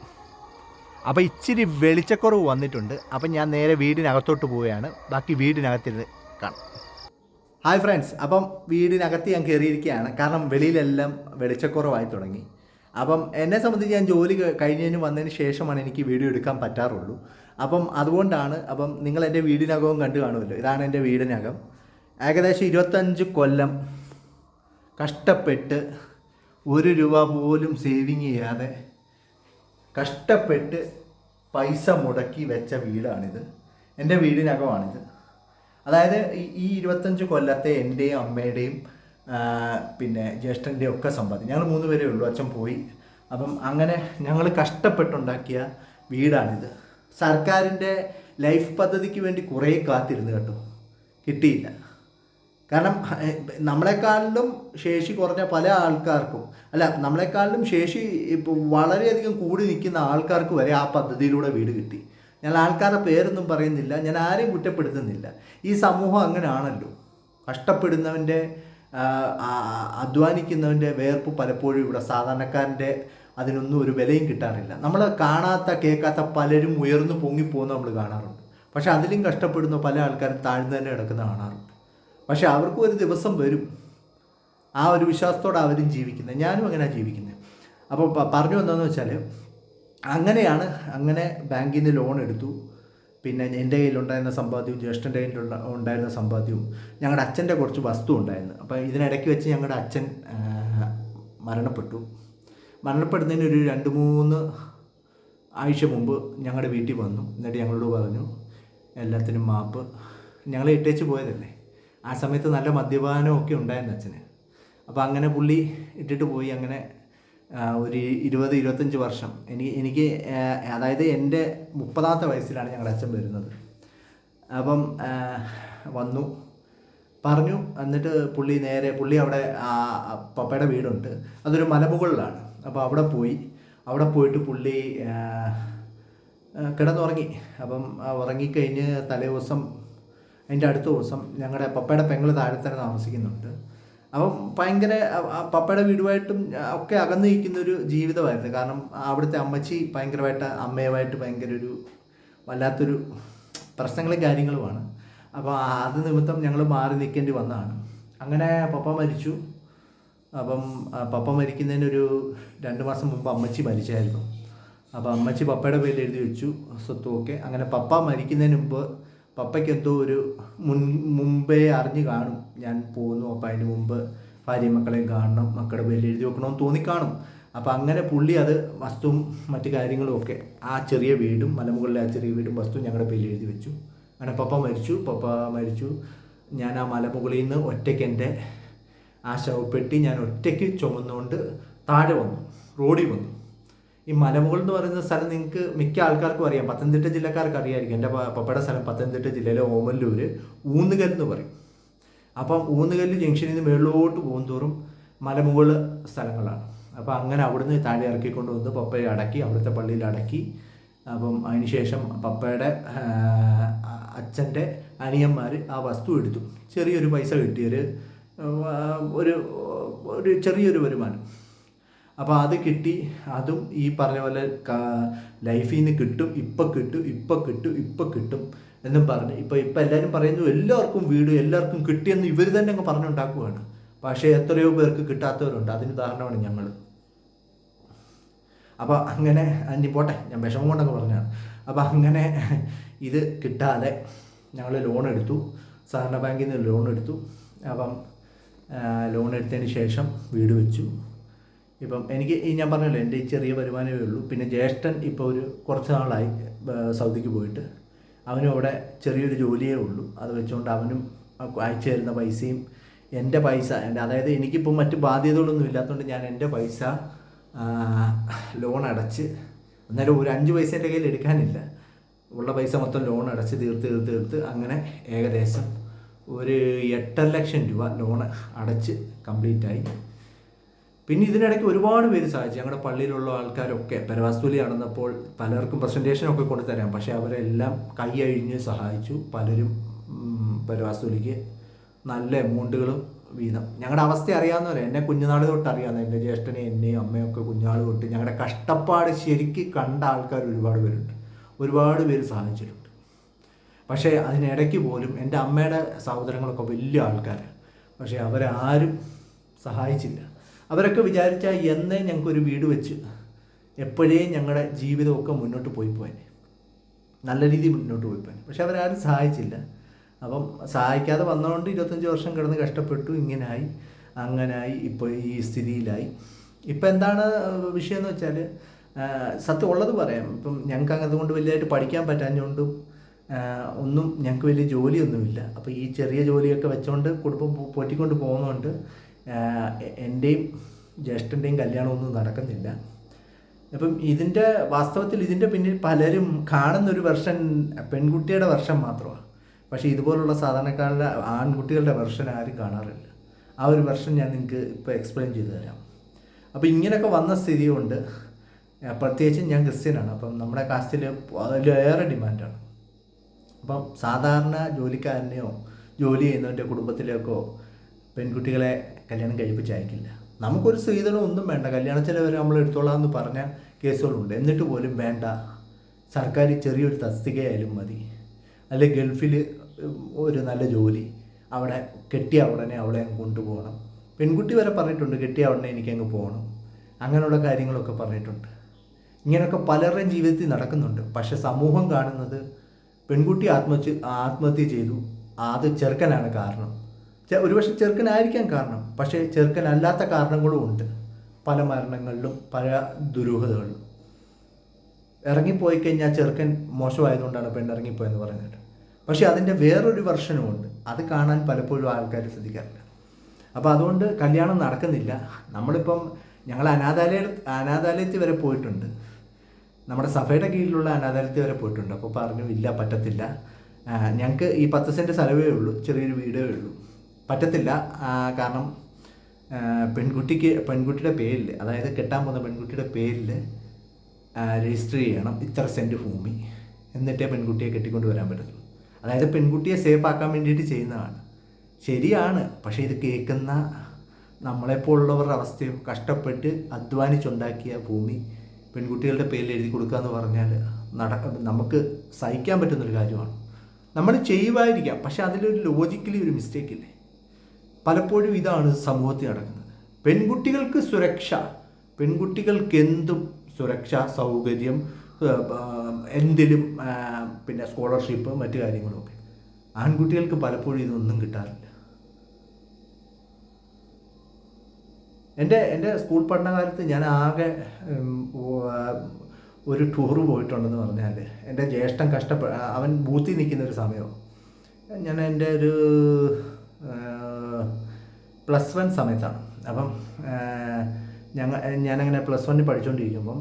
അപ്പോൾ ഇച്ചിരി വെളിച്ചക്കുറവ് വന്നിട്ടുണ്ട്. അപ്പം ഞാൻ നേരെ വീടിനകത്തോട്ട് പോവുകയാണ്, ബാക്കി വീടിനകത്തിരുന്ന് കാണാം. ഹായ് ഫ്രണ്ട്സ്, അപ്പം വീടിനകത്ത് ഞാൻ കയറിയിരിക്കുകയാണ്, കാരണം വെളിയിലെല്ലാം വെളിച്ചക്കുറവായി തുടങ്ങി. അപ്പം എന്നെ സംബന്ധിച്ച് ഞാൻ ജോലി കഴിഞ്ഞതിന് വന്നതിന് ശേഷമാണ് എനിക്ക് വീഡിയോ എടുക്കാൻ പറ്റാറുള്ളൂ. അപ്പം അതുകൊണ്ടാണ്. അപ്പം നിങ്ങൾ എൻ്റെ വീടിനകവും കണ്ടു കാണുമല്ലോ, ഇതാണ് എൻ്റെ വീടിനകം. ഏകദേശം 25 കൊല്ലം കഷ്ടപ്പെട്ട് 1 രൂപ പോലും സേവിങ് ചെയ്യാതെ കഷ്ടപ്പെട്ട് പൈസ മുടക്കി വെച്ച വീടാണിത്. എൻ്റെ വീടിനകമാണിത്. അതായത് ഈ 25 കൊല്ലത്തെ എൻ്റെയും അമ്മയുടെയും പിന്നെ ജ്യേഷ്ഠൻ്റെയും ഒക്കെ സമ്പാദ്യം. ഞങ്ങൾ 3 പേരേ ഉള്ളൂ, അച്ഛൻ പോയി. അപ്പം അങ്ങനെ ഞങ്ങൾ കഷ്ടപ്പെട്ടുണ്ടാക്കിയ വീടാണിത്. സർക്കാരിൻ്റെ ലൈഫ് പദ്ധതിക്ക് വേണ്ടി കുറേ കാത്തിരുന്നു കേട്ടോ, കിട്ടിയില്ല. കാരണം നമ്മളെക്കാളിലും ശേഷി കുറഞ്ഞ പല ആൾക്കാർക്കും, നമ്മളെക്കാളിലും ശേഷി ഇപ്പോൾ വളരെയധികം കൂടി നിൽക്കുന്ന ആൾക്കാർക്ക് വരെ ആ പദ്ധതിയിലൂടെ വീട് കിട്ടി. ഞാൻ ആൾക്കാരുടെ പേരൊന്നും പറയുന്നില്ല, ഞാൻ ആരെയും കുറ്റപ്പെടുത്തുന്നില്ല. ഈ സമൂഹം അങ്ങനെയാണല്ലോ. കഷ്ടപ്പെടുന്നവൻ്റെ അധ്വാനിക്കുന്നവൻ്റെ വേർപ്പ് പലപ്പോഴും ഇവിടെ സാധാരണക്കാരൻ്റെ അതിനൊന്നും ഒരു വിലയും കിട്ടാറില്ല. നമ്മൾ കാണാത്ത കേൾക്കാത്ത പലരും ഉയർന്നു പൊങ്ങിപ്പോകുന്ന നമ്മൾ കാണാറുണ്ട്. പക്ഷെ അതിലും കഷ്ടപ്പെടുന്ന പല ആൾക്കാരും താഴ്ന്നു തന്നെ കിടക്കുന്ന കാണാറുണ്ട്. പക്ഷെ അവർക്കും ഒരു ദിവസം വരും, ആ ഒരു വിശ്വാസത്തോടെ അവരും ജീവിക്കുന്നത്. ഞാനും അങ്ങനെയാണ് ജീവിക്കുന്നത്. അപ്പോൾ പറഞ്ഞു എന്താണെന്ന് വെച്ചാൽ, അങ്ങനെ ബാങ്കിൽ നിന്ന് ലോൺ എടുത്തു. പിന്നെ എൻ്റെ കയ്യിലുണ്ടായിരുന്ന സമ്പാദ്യവും ജ്യേഷ്ഠൻ്റെ ഉണ്ടായിരുന്ന സമ്പാദ്യവും ഞങ്ങളുടെ അച്ഛൻ്റെ കുറച്ച് വസ്തു ഉണ്ടായിരുന്നു. അപ്പോൾ ഇതിനിടയ്ക്ക് വെച്ച് ഞങ്ങളുടെ അച്ഛൻ മരണപ്പെടുന്നതിന് ഒരു 2-3 ആഴ്ച മുമ്പ് ഞങ്ങളുടെ വീട്ടിൽ വന്നു. എന്നിട്ട് ഞങ്ങളോട് പറഞ്ഞു എല്ലാത്തിനും മാപ്പ്, ഞങ്ങളെ ഇട്ടേച്ച് പോയതല്ലേ. ആ സമയത്ത് നല്ല മദ്യപാനമൊക്കെ ഉണ്ടായിരുന്നു അച്ഛന്. അപ്പോൾ അങ്ങനെ പുള്ളി ഇട്ടിട്ട് പോയി. അങ്ങനെ ഒരു 20-25 വർഷം എനിക്ക് അതായത് എൻ്റെ 30ാമത്തെ വയസ്സിലാണ് ഞങ്ങളുടെ അച്ഛൻ വരുന്നത്. അപ്പം വന്നു. പറഞ്ഞു. എന്നിട്ട് പുള്ളി അവിടെ പപ്പയുടെ വീടുണ്ട്, അതൊരു മലമുകളിലാണ്. അപ്പോൾ അവിടെ പോയിട്ട് പുള്ളി കിടന്നുറങ്ങി. അപ്പം ഉറങ്ങിക്കഴിഞ്ഞ് അതിൻ്റെ അടുത്ത ദിവസം ഞങ്ങളുടെ പപ്പയുടെ പെങ്ങൾ താഴെ തന്നെ താമസിക്കുന്നുണ്ട്. അപ്പം ഭയങ്കര പപ്പയുടെ വീടുമായിട്ടും ഒക്കെ അകന്നു നിൽക്കുന്നൊരു ജീവിതമായിരുന്നു. കാരണം അവിടുത്തെ അമ്മച്ചി ഭയങ്കരമായിട്ട് അമ്മയുമായിട്ട് ഭയങ്കര ഒരു വല്ലാത്തൊരു പ്രശ്നങ്ങളും കാര്യങ്ങളുമാണ്. അപ്പോൾ അത് നിമിത്തം ഞങ്ങൾ മാറി നിൽക്കേണ്ടി വന്നതാണ്. അങ്ങനെ പപ്പ മരിച്ചു. അപ്പം പപ്പ മരിക്കുന്നതിനൊരു 2 മാസം മുമ്പ് അമ്മച്ചി മരിച്ചായിരുന്നു. അപ്പോൾ അമ്മച്ചി പപ്പയുടെ പേരിൽ എഴുതി വെച്ചു സ്വത്തുമൊക്കെ. അങ്ങനെ പപ്പ മരിക്കുന്നതിന് മുമ്പ് പപ്പയ്ക്ക് എന്തോ ഒരു മുമ്പേ അറിഞ്ഞു കാണും ഞാൻ പോകുന്നു, അപ്പോൾ അതിന് മുമ്പ് ഭാര്യയും മക്കളെയും കാണണം, മക്കളുടെ പേരിൽ എഴുതി വെക്കണമെന്ന് തോന്നിക്കാണും. അപ്പോൾ അങ്ങനെ പുള്ളി അത് വസ്തുവും മറ്റു കാര്യങ്ങളും ഒക്കെ ആ ചെറിയ വീടും മലമുകളിലെ ആ ചെറിയ വീടും വസ്തുവും ഞങ്ങളുടെ പേരിൽ എഴുതി വെച്ചു. അങ്ങനെ പപ്പ മരിച്ചു. ഞാൻ ആ മലമുകളിൽ നിന്ന് ഒറ്റയ്ക്ക് എൻ്റെ ആ ശവപ്പെട്ടി ഞാൻ ഒറ്റയ്ക്ക് ചുമന്നുകൊണ്ട് താഴെ വന്നു, റോഡിൽ വന്നു. ഈ മലമുകൾ എന്ന് പറയുന്ന സ്ഥലം നിങ്ങൾക്ക് മിക്ക ആൾക്കാർക്കും അറിയാം, പത്തനംതിട്ട ജില്ലക്കാർക്ക് അറിയാമായിരിക്കും. എൻ്റെ പപ്പയുടെ സ്ഥലം പത്തനംതിട്ട ജില്ലയിലെ ഓമല്ലൂർ ഊന്നുകല്ല് എന്ന് പറയും. അപ്പം ഊന്നുകല്ല് ജംഗ്ഷനിൽ നിന്ന് മേളിലോട്ട് പോകും തോറും മലമുകൾ സ്ഥലങ്ങളാണ്. അപ്പോൾ അങ്ങനെ അവിടുന്ന് താഴെ ഇറക്കിക്കൊണ്ട് വന്ന് പപ്പയെ അടക്കി, അവിടുത്തെ പള്ളിയിൽ അടക്കി. അപ്പം അതിനുശേഷം പപ്പയുടെ അച്ഛൻ്റെ അനിയന്മാർ ആ വസ്തു എടുത്തു. ചെറിയൊരു പൈസ കിട്ടിയൊരു ഒരു ചെറിയൊരു വരുമാനം. അപ്പോൾ അത് കിട്ടി. അതും ഈ പറഞ്ഞ പോലെ ലൈഫിൽ നിന്ന് കിട്ടും, ഇപ്പം കിട്ടും എന്നും പറഞ്ഞ് ഇപ്പം എല്ലാവരും പറയുന്നു എല്ലാവർക്കും വീട്, എല്ലാവർക്കും കിട്ടിയെന്ന് ഇവർ തന്നെ അങ്ങ് പറഞ്ഞുണ്ടാക്കുകയാണ്. പക്ഷേ എത്രയോ പേർക്ക് കിട്ടാത്തവരുണ്ട്. അതിന് ഉദാഹരണമാണ് ഞങ്ങൾ. അപ്പോൾ അങ്ങനെ ഇനി പോട്ടെ, ഞാൻ വിഷമം കൊണ്ടൊക്കെ പറഞ്ഞാണ്. അപ്പോൾ അങ്ങനെ ഇത് കിട്ടാതെ ഞങ്ങൾ ലോൺ എടുത്തു, സഹകരണ ബാങ്കിൽ നിന്ന് ലോൺ എടുത്തു. അപ്പം ലോൺ എടുത്തതിന് ശേഷം വീട് വെച്ചു. ഇപ്പം എനിക്ക് ഞാൻ പറഞ്ഞല്ലോ എൻ്റെ ഈ ചെറിയ വരുമാനമേ ഉള്ളൂ. പിന്നെ ജ്യേഷ്ഠൻ ഇപ്പോൾ കുറച്ച് നാളായി സൗദിക്ക് പോയിട്ട്, അവനും അവിടെ ചെറിയൊരു ജോലിയേ ഉള്ളൂ. അത് വെച്ചുകൊണ്ട് അവനും അയച്ചു തരുന്ന പൈസയും എൻ്റെ പൈസ അതായത് എനിക്കിപ്പോൾ മറ്റ് ബാധ്യതകളൊന്നും ഇല്ലാത്തതുകൊണ്ട് ഞാൻ എൻ്റെ പൈസ ലോൺ അടച്ച്, എന്നാലും ഒരു 5 പൈസ എൻ്റെ കയ്യിൽ എടുക്കാനില്ല, ഉള്ള പൈസ മൊത്തം ലോൺ അടച്ച് തീർത്ത് അങ്ങനെ ഏകദേശം ഒരു 8 ലക്ഷം രൂപ ലോൺ അടച്ച് കംപ്ലീറ്റായി. പിന്നെ ഇതിനിടയ്ക്ക് ഒരുപാട് പേര് സഹായിച്ചു. ഞങ്ങളുടെ പള്ളിയിലുള്ള ആൾക്കാരൊക്കെ പെരവാസ്തുലി നടന്നപ്പോൾ പലർക്കും പ്രസൻറ്റേഷനൊക്കെ കൊണ്ടുതരാം, പക്ഷേ അവരെല്ലാം കൈ അഴിഞ്ഞ് സഹായിച്ചു. പലരും പെരവാസ്തുലിക്ക് നല്ല എമൗണ്ടുകളും വീതം. ഞങ്ങളുടെ അവസ്ഥ അറിയാവുന്നവരെ, എന്നെ കുഞ്ഞുനാൾ തൊട്ട് അറിയാവുന്ന എൻ്റെ ജ്യേഷ്ഠനെയും എന്നെയും അമ്മയൊക്കെ കുഞ്ഞുനാൾ തൊട്ട് ഞങ്ങളുടെ കഷ്ടപ്പാട് ശരിക്ക് കണ്ട ആൾക്കാർ ഒരുപാട് പേരുണ്ട്, ഒരുപാട് പേര് സഹായിച്ചിട്ടുണ്ട്. പക്ഷേ അതിനിടയ്ക്ക് പോലും എൻ്റെ അമ്മയുടെ സഹോദരങ്ങളൊക്കെ വലിയ ആൾക്കാരാണ്, പക്ഷേ അവരാരും സഹായിച്ചില്ല. അവരൊക്കെ വിചാരിച്ചാൽ എന്നേ ഞങ്ങൾക്കൊരു വീട് വെച്ച് എപ്പോഴേ ഞങ്ങളുടെ ജീവിതമൊക്കെ മുന്നോട്ട് പോയിപ്പോയനെ, നല്ല രീതിയിൽ മുന്നോട്ട് പോയിപ്പോയനെ. പക്ഷെ അവരാരും സഹായിച്ചില്ല. അപ്പം സഹായിക്കാതെ വന്നതുകൊണ്ട് 25 വർഷം കിടന്ന് കഷ്ടപ്പെട്ടു, ഇങ്ങനായി അങ്ങനായി ഇപ്പോൾ ഈ സ്ഥിതിയിലായി. ഇപ്പം എന്താണ് വിഷയം എന്ന് വെച്ചാൽ, സത്യം ഉള്ളത് പറയാം, ഇപ്പം ഞങ്ങൾക്ക് അതുകൊണ്ട് വലിയതായിട്ട് പഠിക്കാൻ പറ്റാഞ്ഞുകൊണ്ടും ഒന്നും ഞങ്ങൾക്ക് വലിയ ജോലിയൊന്നുമില്ല. അപ്പോൾ ഈ ചെറിയ ജോലിയൊക്കെ വെച്ചുകൊണ്ട് കുടുംബം പോറ്റിക്കൊണ്ട് പോകുന്നതുകൊണ്ട് എൻ്റെയും ജ്യേഷ്ഠൻ്റെയും കല്യാണമൊന്നും നടക്കുന്നില്ല. അപ്പം വാസ്തവത്തിൽ ഇതിൻ്റെ പിന്നിൽ പലരും കാണുന്നൊരു വെർഷൻ പെൺകുട്ടിയുടെ വെർഷൻ മാത്രമാണ്. പക്ഷേ ഇതുപോലുള്ള സാധാരണക്കാരുടെ ആൺകുട്ടികളുടെ വെർഷൻ ആരും കാണാറില്ല. ആ ഒരു വെർഷൻ ഞാൻ നിങ്ങൾക്ക് ഇപ്പോൾ എക്സ്പ്ലെയിൻ ചെയ്തു തരാം. അപ്പോൾ ഇങ്ങനെയൊക്കെ വന്ന സ്ഥിതി കൊണ്ട്, പ്രത്യേകിച്ചും ഞാൻ ക്രിസ്ത്യനാണ്, അപ്പം നമ്മുടെ കാസ്റ്റിൽ അതിലേറെ ഡിമാൻഡാണ്. അപ്പം സാധാരണ ജോലിക്കാരനെയോ ജോലി ചെയ്യുന്നവൻ്റെ കുടുംബത്തിലേക്കോ പെൺകുട്ടികളെ കല്യാണം കഴിപ്പിച്ച് അയക്കില്ല. നമുക്കൊരു സ്ത്രീധനം ഒന്നും വേണ്ട, കല്യാണ ചിലവരെ നമ്മൾ എടുത്തോളാം എന്ന് പറഞ്ഞ കേസുകളുണ്ട്. എന്നിട്ട് പോലും വേണ്ട, സർക്കാർ ചെറിയൊരു തസ്തികയായാലും മതി, അല്ലെങ്കിൽ ഗൾഫിൽ ഒരു നല്ല ജോലി, അവിടെ കെട്ടിയ ഉടനെ അവളെ അങ്ങ് കൊണ്ടുപോകണം. പെൺകുട്ടി വരെ പറഞ്ഞിട്ടുണ്ട്, കെട്ടിയ ഉടനെ എനിക്കങ്ങ് പോകണം, അങ്ങനെയുള്ള കാര്യങ്ങളൊക്കെ പറഞ്ഞിട്ടുണ്ട്. ഇങ്ങനെയൊക്കെ പലരുടെയും ജീവിതത്തിൽ നടക്കുന്നുണ്ട്. പക്ഷെ സമൂഹം കാണുന്നത് പെൺകുട്ടി ആത്മഹത്യ ചെയ്തു, അത് ചെറുക്കനാണ് കാരണം. ഒരുപക്ഷെ ചെറുക്കനായിരിക്കാം കാരണം, പക്ഷേ ചെറുക്കനല്ലാത്ത കാരണങ്ങളും ഉണ്ട്. പല മരണങ്ങളിലും പല ദുരൂഹതകളിലും ഇറങ്ങിപ്പോയി കഴിഞ്ഞാൽ ചെറുക്കൻ മോശമായതുകൊണ്ടാണ് പെണ്ണിറങ്ങിപ്പോയെന്ന് പറഞ്ഞിട്ട്. പക്ഷേ അതിൻ്റെ വേറൊരു വെർഷനും ഉണ്ട്, അത് കാണാൻ പലപ്പോഴും ആൾക്കാർ ശ്രദ്ധിക്കാറില്ല. അപ്പോൾ അതുകൊണ്ട് കല്യാണം നടക്കുന്നില്ല. നമ്മളിപ്പം ഞങ്ങൾ അനാഥാലയത്തിൽ വരെ പോയിട്ടുണ്ട്, നമ്മുടെ സഭയുടെ കീഴിലുള്ള അനാഥാലയത്തിൽ വരെ പോയിട്ടുണ്ട്. അപ്പോൾ പറഞ്ഞു ഇല്ല, പറ്റത്തില്ല, ഞങ്ങൾക്ക് ഈ 10 സെൻറ്റ് സ്ഥലമേ ഉള്ളൂ, ചെറിയൊരു വീടേ ഉള്ളൂ, പറ്റത്തില്ല. കാരണം പെൺകുട്ടിയുടെ പേരിൽ, അതായത് കെട്ടാൻ പോകുന്ന പെൺകുട്ടിയുടെ പേരിൽ രജിസ്റ്റർ ചെയ്യണം ഇത്ര സെൻറ്റ് ഭൂമി, എന്നിട്ടേ പെൺകുട്ടിയെ കെട്ടിക്കൊണ്ട് വരാൻ പറ്റത്തുള്ളൂ. അതായത് പെൺകുട്ടിയെ സേഫ് ആക്കാൻ വേണ്ടിയിട്ട് ചെയ്യുന്നതാണ്. ശരിയാണ്, പക്ഷേ ഇത് കേൾക്കുന്ന നമ്മളെപ്പോലുള്ളവരുടെ അവസ്ഥയും, കഷ്ടപ്പെട്ട് അധ്വാനിച്ചുണ്ടാക്കിയ ഭൂമി പെൺകുട്ടികളുടെ പേരിൽ എഴുതി കൊടുക്കുക എന്ന് പറഞ്ഞാൽ നമുക്ക് സഹിക്കാൻ പറ്റുന്നൊരു കാര്യമാണ്. നമ്മൾ ചെയ്യുമായിരിക്കാം, പക്ഷെ അതിലൊരു ലോജിക്കലി ഒരു മിസ്റ്റേക്ക് ഇല്ലേ? പലപ്പോഴും ഇതാണ് സമൂഹത്തിൽ നടക്കുന്നത്. പെൺകുട്ടികൾക്ക് സുരക്ഷ, പെൺകുട്ടികൾക്ക് എന്തും സുരക്ഷ, സൗകര്യം, എന്തിലും പിന്നെ സ്കോളർഷിപ്പ്, മറ്റു കാര്യങ്ങളൊക്കെ. ആൺകുട്ടികൾക്ക് പലപ്പോഴും ഇതൊന്നും കിട്ടാറില്ല. എൻ്റെ സ്കൂൾ പഠനകാലത്ത് ഞാൻ ആകെ ഒരു ടൂറ് പോയിട്ടുണ്ടെന്ന് പറഞ്ഞാൽ, എൻ്റെ ജ്യേഷ്ഠൻ അവൻ ബൂത്തിൽ നിൽക്കുന്നൊരു സമയമാണ്. ഞാൻ എൻ്റെ ഒരു +1 സമയത്താണ്. അപ്പം ഞാനങ്ങനെ +1 പഠിച്ചുകൊണ്ടിരിക്കുമ്പം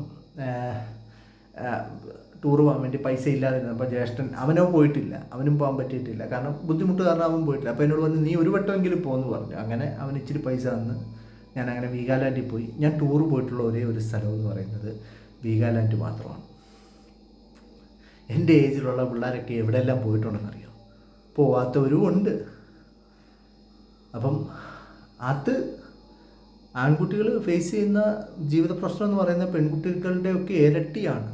ടൂറ് പോകാൻ വേണ്ടി പൈസ ഇല്ലാതിരുന്നു. അപ്പോൾ ജ്യേഷ്ഠൻ, അവനോ പോയിട്ടില്ല, അവനും പോകാൻ പറ്റിയിട്ടില്ല, കാരണം ബുദ്ധിമുട്ട് കാരണം അവൻ പോയിട്ടില്ല. അപ്പോൾ എന്നോട് പറഞ്ഞു, നീ ഒരു വട്ടമെങ്കിലും പോകുമെന്ന് പറഞ്ഞു. അങ്ങനെ അവൻ ഇച്ചിരി പൈസ തന്ന് ഞാനങ്ങനെ വീഗാലാൻഡിൽ പോയി. ഞാൻ ടൂറ് പോയിട്ടുള്ള ഒരേ ഒരു സ്ഥലം എന്ന് പറയുന്നത് വീഗാലാൻഡ് മാത്രമാണ്. എൻ്റെ ഏജിലുള്ള പിള്ളേരൊക്കെ എവിടെയെല്ലാം പോയിട്ടുണ്ടെന്നറിയാം, പോവാത്തവരും ഉണ്ട്. അപ്പം അത് ആൺകുട്ടികൾ ഫേസ് ചെയ്യുന്ന ജീവിത പ്രശ്നം എന്ന് പറയുന്നത് പെൺകുട്ടികളുടെയൊക്കെ ഇരട്ടിയാണ്.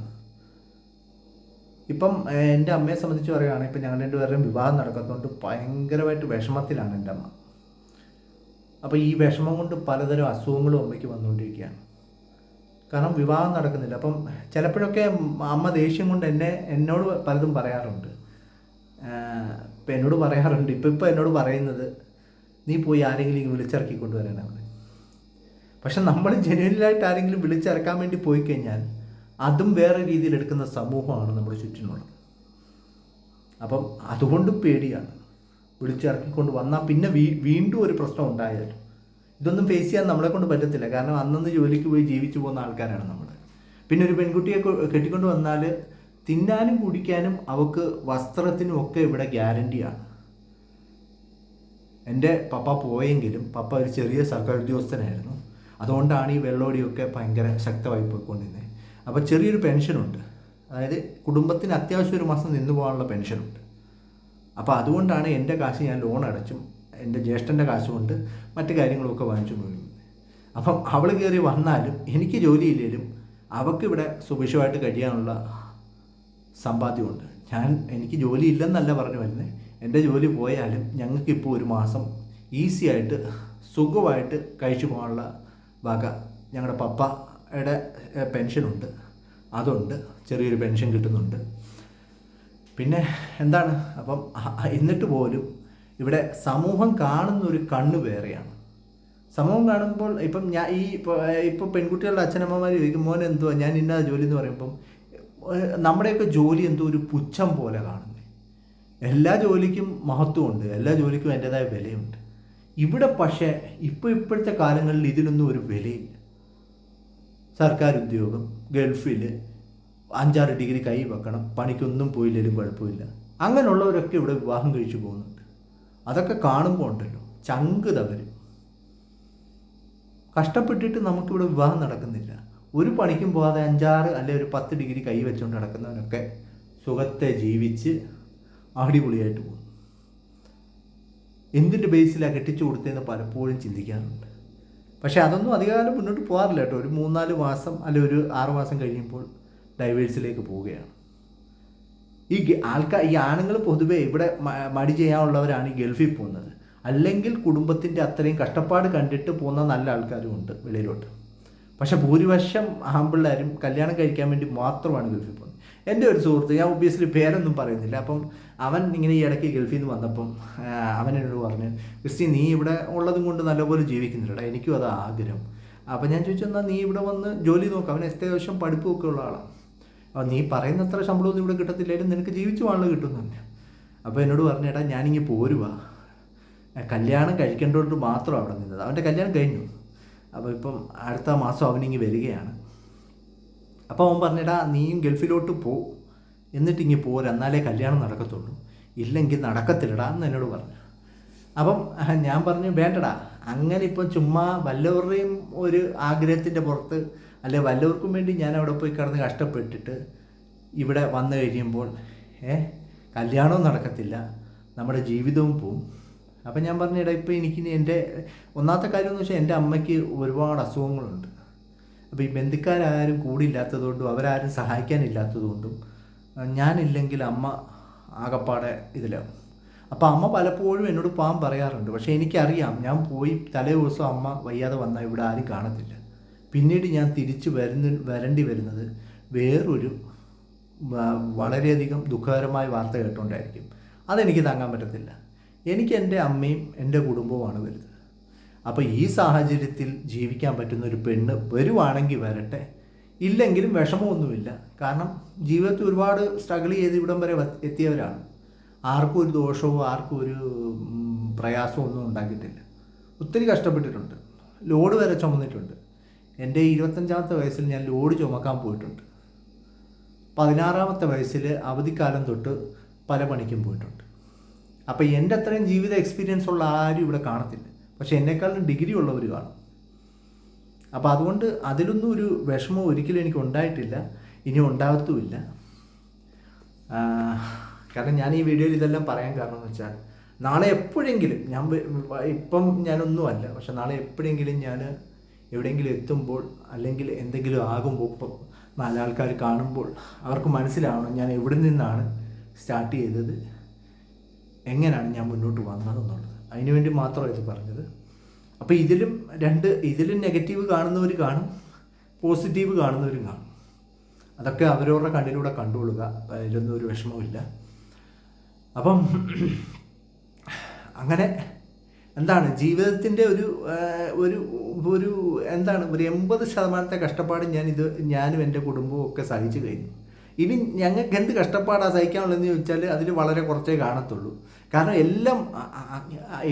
ഇപ്പം എൻ്റെ അമ്മയെ സംബന്ധിച്ച് പറയുകയാണെങ്കിൽ, ഇപ്പം ഞങ്ങൾ രണ്ടുപേരുടെയും വിവാഹം നടക്കുന്നതുകൊണ്ട് ഭയങ്കരമായിട്ട് വിഷമത്തിലാണ് എൻ്റെ അമ്മ. അപ്പോൾ ഈ വിഷമം കൊണ്ട് പലതരം അസുഖങ്ങളും അമ്മയ്ക്ക് വന്നുകൊണ്ടിരിക്കുകയാണ്. കാരണം വിവാഹം നടക്കുന്നില്ല. അപ്പം ചിലപ്പോഴൊക്കെ അമ്മ ദേഷ്യം കൊണ്ട് എന്നോട് പലതും പറയാറുണ്ട്. ഇപ്പം എന്നോട് പറയാറുണ്ട്, ഇപ്പം എന്നോട് പറയുന്നത്, നീ പോയി ആരെങ്കിലും വിളിച്ചിറക്കി കൊണ്ടുവരാനാണ്. പക്ഷെ നമ്മൾ ജെന്യുവനായിട്ട് ആരെങ്കിലും വിളിച്ചിറക്കാൻ വേണ്ടി പോയി കഴിഞ്ഞാൽ അതും വേറെ രീതിയിൽ എടുക്കുന്ന സമൂഹമാണ് നമ്മുടെ ചുറ്റിനുള്ളത്. അപ്പം അതുകൊണ്ടും പേടിയാണ്. വിളിച്ചിറക്കിക്കൊണ്ട് വന്നാൽ പിന്നെ വീണ്ടും ഒരു പ്രശ്നം ഉണ്ടായാലും ഇതൊന്നും ഫേസ് ചെയ്യാൻ നമ്മളെ കൊണ്ട് പറ്റത്തില്ല. കാരണം അന്നന്ന് ജോലിക്ക് പോയി ജീവിച്ചു പോകുന്ന ആൾക്കാരാണ് നമ്മൾ. പിന്നെ ഒരു പെൺകുട്ടിയെ കെട്ടിക്കൊണ്ട് വന്നാൽ തിന്നാനും കുടിക്കാനും അവൾക്ക് വസ്ത്രത്തിനും ഒക്കെ ഇവിടെ ഗ്യാരണ്ടിയാണ്. എൻ്റെ പപ്പ പോയെങ്കിലും പപ്പ ഒരു ചെറിയ സർക്കാർ ഉദ്യോഗസ്ഥനായിരുന്നു. അതുകൊണ്ടാണ് ഈ വെള്ളോടിയൊക്കെ ഭയങ്കര ശക്തമായി പോയിക്കൊണ്ടിരുന്നത്. അപ്പോൾ ചെറിയൊരു പെൻഷനുണ്ട്, അതായത് കുടുംബത്തിന് അത്യാവശ്യം ഒരു മാസം നിന്ന് പോകാനുള്ള പെൻഷനുണ്ട്. അപ്പോൾ അതുകൊണ്ടാണ് എൻ്റെ കാശ് ഞാൻ ലോൺ അടച്ചും എൻ്റെ ജ്യേഷ്ഠൻ്റെ കാശ് കൊണ്ട് മറ്റു കാര്യങ്ങളൊക്കെ വാങ്ങിച്ചു പോയിരുന്നത്. അപ്പം അവൾ കയറി വന്നാലും എനിക്ക് ജോലിയില്ലെങ്കിലും അവൾക്കിവിടെ സുഭിക്ഷമായിട്ട് കഴിയാനുള്ള സമ്പാദ്യമുണ്ട്. എനിക്ക് ജോലി ഇല്ലെന്നല്ല പറഞ്ഞു വരുന്നത്. എൻ്റെ ജോലി പോയാലും ഞങ്ങൾക്കിപ്പോൾ ഒരു മാസം ഈസി ആയിട്ട് സുഖമായിട്ട് കഴിച്ചു പോകാനുള്ള വക ഞങ്ങളുടെ പപ്പയുടെ പെൻഷനുണ്ട്, അതുണ്ട്, ചെറിയൊരു പെൻഷൻ കിട്ടുന്നുണ്ട്. പിന്നെ എന്താണ്, അപ്പം എന്നിട്ട് പോലും ഇവിടെ സമൂഹം കാണുന്നൊരു കണ്ണ് വേറെയാണ്. സമൂഹം കാണുമ്പോൾ ഇപ്പം ഇപ്പോൾ പെൺകുട്ടികളുടെ അച്ഛനമ്മമാർ ചോദിക്കും, മോൻ എന്തുവാ ഞാൻ ഇന്ന ജോലി എന്ന് പറയുമ്പം നമ്മുടെയൊക്കെ ജോലി എന്തോ ഒരു പുച്ഛം പോലെ കാണുന്നത്. എല്ലാ ജോലിക്കും മഹത്വമുണ്ട്, എല്ലാ ജോലിക്കും അതിൻ്റെതായ വിലയുണ്ട്. ഇവിടെ പക്ഷേ ഇപ്പോഴത്തെ കാലങ്ങളിൽ ഇതിനൊന്നും ഒരു വിലയില്ല. സർക്കാർ ഉദ്യോഗം, ഗൾഫിൽ 5-6 ഡിഗ്രി കൈ വെക്കണം, പണിക്കൊന്നും പോയില്ലെങ്കിലും കുഴപ്പമില്ല, അങ്ങനെയുള്ളവരൊക്കെ ഇവിടെ വിവാഹം കഴിച്ചു പോകുന്നുണ്ട്. അതൊക്കെ കാണുമ്പോൾ ഉണ്ടല്ലോ ചങ്ക് തകരും. കഷ്ടപ്പെട്ടിട്ട് നമുക്കിവിടെ വിവാഹം നടക്കുന്നില്ല. ഒരു പണിക്കും പോകാതെ 5-6 അല്ലെ ഒരു 10 ഡിഗ്രി കൈ വെച്ചുകൊണ്ട് നടക്കുന്നവരൊക്കെ സുഖത്തെ ജീവിച്ച് അടിപൊളിയായിട്ട് പോകും. എന്തിൻ്റെ ബേസിലാണ് കെട്ടിച്ചു കൊടുത്തതെന്ന് പലപ്പോഴും ചിന്തിക്കാറുണ്ട്. പക്ഷേ അതൊന്നും അധികകാലം മുന്നോട്ട് പോകാറില്ല കേട്ടോ. ഒരു 3-4 മാസം അല്ലെ ഒരു 6 മാസം കഴിയുമ്പോൾ ഡൈവേഴ്സിലേക്ക് പോവുകയാണ്. ഈ ആണുങ്ങൾ പൊതുവേ ഇവിടെ മടി ചെയ്യാനുള്ളവരാണ് ഈ ഗൾഫിൽ പോകുന്നത്. അല്ലെങ്കിൽ കുടുംബത്തിൻ്റെ അത്രയും കഷ്ടപ്പാട് കണ്ടിട്ട് പോകുന്ന നല്ല ആൾക്കാരും ഉണ്ട് വെളിയിലോട്ട്. പക്ഷേ ഭൂരിപക്ഷം ആൺപിള്ളേരും കല്യാണം കഴിക്കാൻ വേണ്ടി മാത്രമാണ് ഗൾഫിൽ പോകുന്നത്. എൻ്റെ ഒരു സുഹൃത്ത്, ഞാൻ ഒബ്വിയസ്ലി പേരൊന്നും പറയുന്നില്ല, അപ്പം അവൻ ഇങ്ങനെ ഈ ഇടയ്ക്ക് ഗൾഫിൽ നിന്ന് വന്നപ്പം അവൻ എന്നോട് പറഞ്ഞു, ക്രിസ്റ്റി നീ ഇവിടെ ഉള്ളതും കൊണ്ട് നല്ലപോലെ ജീവിക്കുന്നില്ലടാ, എനിക്കും അത് ആഗ്രഹം. അപ്പം ഞാൻ ചോദിച്ചു, എന്നാൽ നീ ഇവിടെ വന്ന് ജോലി നോക്കാം, അവൻ അത്യാവശ്യം പഠിപ്പൊക്കെ ഉള്ള ആളാണ്. അപ്പോൾ നീ പറയുന്നത്ര ശമ്പളമൊന്നും ഇവിടെ കിട്ടത്തില്ലായിരുന്നു, നിനക്ക് ജീവിച്ചു പോകാനുള്ള കിട്ടുന്നുണ്ട്. അപ്പോൾ എന്നോട് പറഞ്ഞേട്ടാ ഞാനിങ്ങനെ പോരുവാ, കല്യാണം കഴിക്കേണ്ടതുകൊണ്ട് മാത്രം അവിടെ നിന്നത്. അവൻ്റെ കല്യാണം കഴിഞ്ഞു, അപ്പോൾ ഇപ്പം അടുത്ത മാസം അവനിങ്ങ് വരികയാണ്. അപ്പോൾ അവൻ പറഞ്ഞേടാ നീയും ഗൾഫിലോട്ട് പോ, എന്നിട്ട് ഇങ്ങനെ പോരാ, എന്നാലേ കല്യാണം നടക്കത്തുള്ളൂ, ഇല്ലെങ്കിൽ നടക്കത്തില്ലടാ എന്ന് എന്നോട് പറഞ്ഞു. അപ്പം ഞാൻ പറഞ്ഞു വേണ്ടടാ, അങ്ങനെ ഇപ്പം ചുമ്മാ വല്ലവരുടെയും ഒരു ആഗ്രഹത്തിൻ്റെ പുറത്ത് അല്ലെ വല്ലവർക്കും വേണ്ടി ഞാൻ അവിടെ പോയി കിടന്ന് കഷ്ടപ്പെട്ടിട്ട് ഇവിടെ വന്നു കഴിയുമ്പോൾ കല്യാണവും നടക്കത്തില്ല, നമ്മുടെ ജീവിതവും പോവും. അപ്പം ഞാൻ പറഞ്ഞിടാ, ഇപ്പോൾ എനിക്കിനി എൻ്റെ ഒന്നാമത്തെ കാര്യം എന്ന് വെച്ചാൽ എൻ്റെ അമ്മയ്ക്ക് ഒരുപാട് അസുഖങ്ങളുണ്ട്. അപ്പോൾ ഈ ബന്ധുക്കാരും കൂടിയില്ലാത്തതുകൊണ്ടും അവരാരും സഹായിക്കാനില്ലാത്തതുകൊണ്ടും ഞാനില്ലെങ്കിൽ അമ്മ ആകപ്പാടെ ഇതിലാവും. അപ്പോൾ അമ്മ പലപ്പോഴും എന്നോട് പോകാൻ പറയാറുണ്ട്. പക്ഷേ എനിക്കറിയാം, ഞാൻ പോയി തലേ ദിവസം അമ്മ വയ്യാതെ വന്നാൽ ഇവിടെ ആരും കാണത്തില്ല. പിന്നീട് ഞാൻ തിരിച്ച് വരേണ്ടി വരുന്നത് വേറൊരു വളരെയധികം ദുഃഖകരമായ വാർത്ത കേട്ടുകൊണ്ടായിരിക്കും. അതെനിക്ക് താങ്ങാൻ പറ്റത്തില്ല. എനിക്ക് എൻ്റെ അമ്മയും എൻ്റെ കുടുംബവുമാണ് വലുത്. അപ്പോൾ ഈ സാഹചര്യത്തിൽ ജീവിക്കാൻ പറ്റുന്ന ഒരു പെണ്ണ് വരുവാണെങ്കിൽ വരട്ടെ, ഇല്ലെങ്കിലും വിഷമമൊന്നുമില്ല. കാരണം ജീവിതത്തിൽ ഒരുപാട് സ്ട്രഗിൾ ചെയ്ത് ഇവിടം വരെ എത്തിയവരാണ്. ആർക്കും ഒരു ദോഷവും ആർക്കും ഒരു പ്രയാസവും ഒന്നും ഉണ്ടാക്കിയിട്ടില്ല. ഒത്തിരി കഷ്ടപ്പെട്ടിട്ടുണ്ട്, ലോഡ് വരെ ചുമന്നിട്ടുണ്ട്. എൻ്റെ 25-ാമത്തെ വയസ്സിൽ ഞാൻ ലോഡ് ചുമക്കാൻ പോയിട്ടുണ്ട്. 16-ാമത്തെ വയസ്സിൽ അവധിക്കാലം തൊട്ട് പല പണിക്കും പോയിട്ടുണ്ട്. അപ്പോൾ എൻ്റെ അത്രയും ജീവിത എക്സ്പീരിയൻസ് ഉള്ള ആരും ഇവിടെ കാണത്തില്ല. പക്ഷേ എന്നെക്കാളും ഡിഗ്രി ഉള്ളവർ കാണും. അപ്പോൾ അതുകൊണ്ട് അതിലൊന്നും ഒരു വിഷമം ഒരിക്കലും എനിക്ക് ഉണ്ടായിട്ടില്ല, ഇനി ഉണ്ടാകത്തുമില്ല. കാരണം ഞാൻ ഈ വീഡിയോയിൽ ഇതെല്ലാം പറയാൻ കാരണം എന്ന് വെച്ചാൽ നാളെ എപ്പോഴെങ്കിലും ഇപ്പം ഞാനൊന്നുമല്ല, പക്ഷെ നാളെ എപ്പോഴെങ്കിലും ഞാൻ എവിടെയെങ്കിലും എത്തുമ്പോൾ അല്ലെങ്കിൽ എന്തെങ്കിലും ആകുമ്പോൾ ഇപ്പം നാലാൾക്കാർ കാണുമ്പോൾ അവർക്ക് മനസ്സിലാവണം ഞാൻ എവിടെ നിന്നാണ് സ്റ്റാർട്ട് ചെയ്തത്, എങ്ങനെയാണ് ഞാൻ മുന്നോട്ട് വന്നതെന്നുള്ളത്. അതിനുവേണ്ടി മാത്രമാണ് ഇത് പറഞ്ഞത്. അപ്പോൾ ഇതിലും നെഗറ്റീവ് കാണുന്നവർ കാണും, പോസിറ്റീവ് കാണുന്നവരും കാണും. അതൊക്കെ അവരവരുടെ കണ്ണിലൂടെ കണ്ടുകൊള്ളുക, അതിലൊന്നും ഒരു വിഷമമില്ല. അപ്പം അങ്ങനെ എന്താണ് ജീവിതത്തിൻ്റെ ഒരു എന്താണ് ഒരു 80% കഷ്ടപ്പാട് ഞാനും എൻ്റെ കുടുംബവും ഒക്കെ സഹിച്ചു കഴിഞ്ഞു. ഇനി ഞങ്ങൾക്ക് എന്ത് കഷ്ടപ്പാടാണ് സഹിക്കാനുള്ളതെന്ന് ചോദിച്ചാൽ അതിൽ വളരെ കുറച്ചേ കാണത്തുള്ളൂ. കാരണം എല്ലാം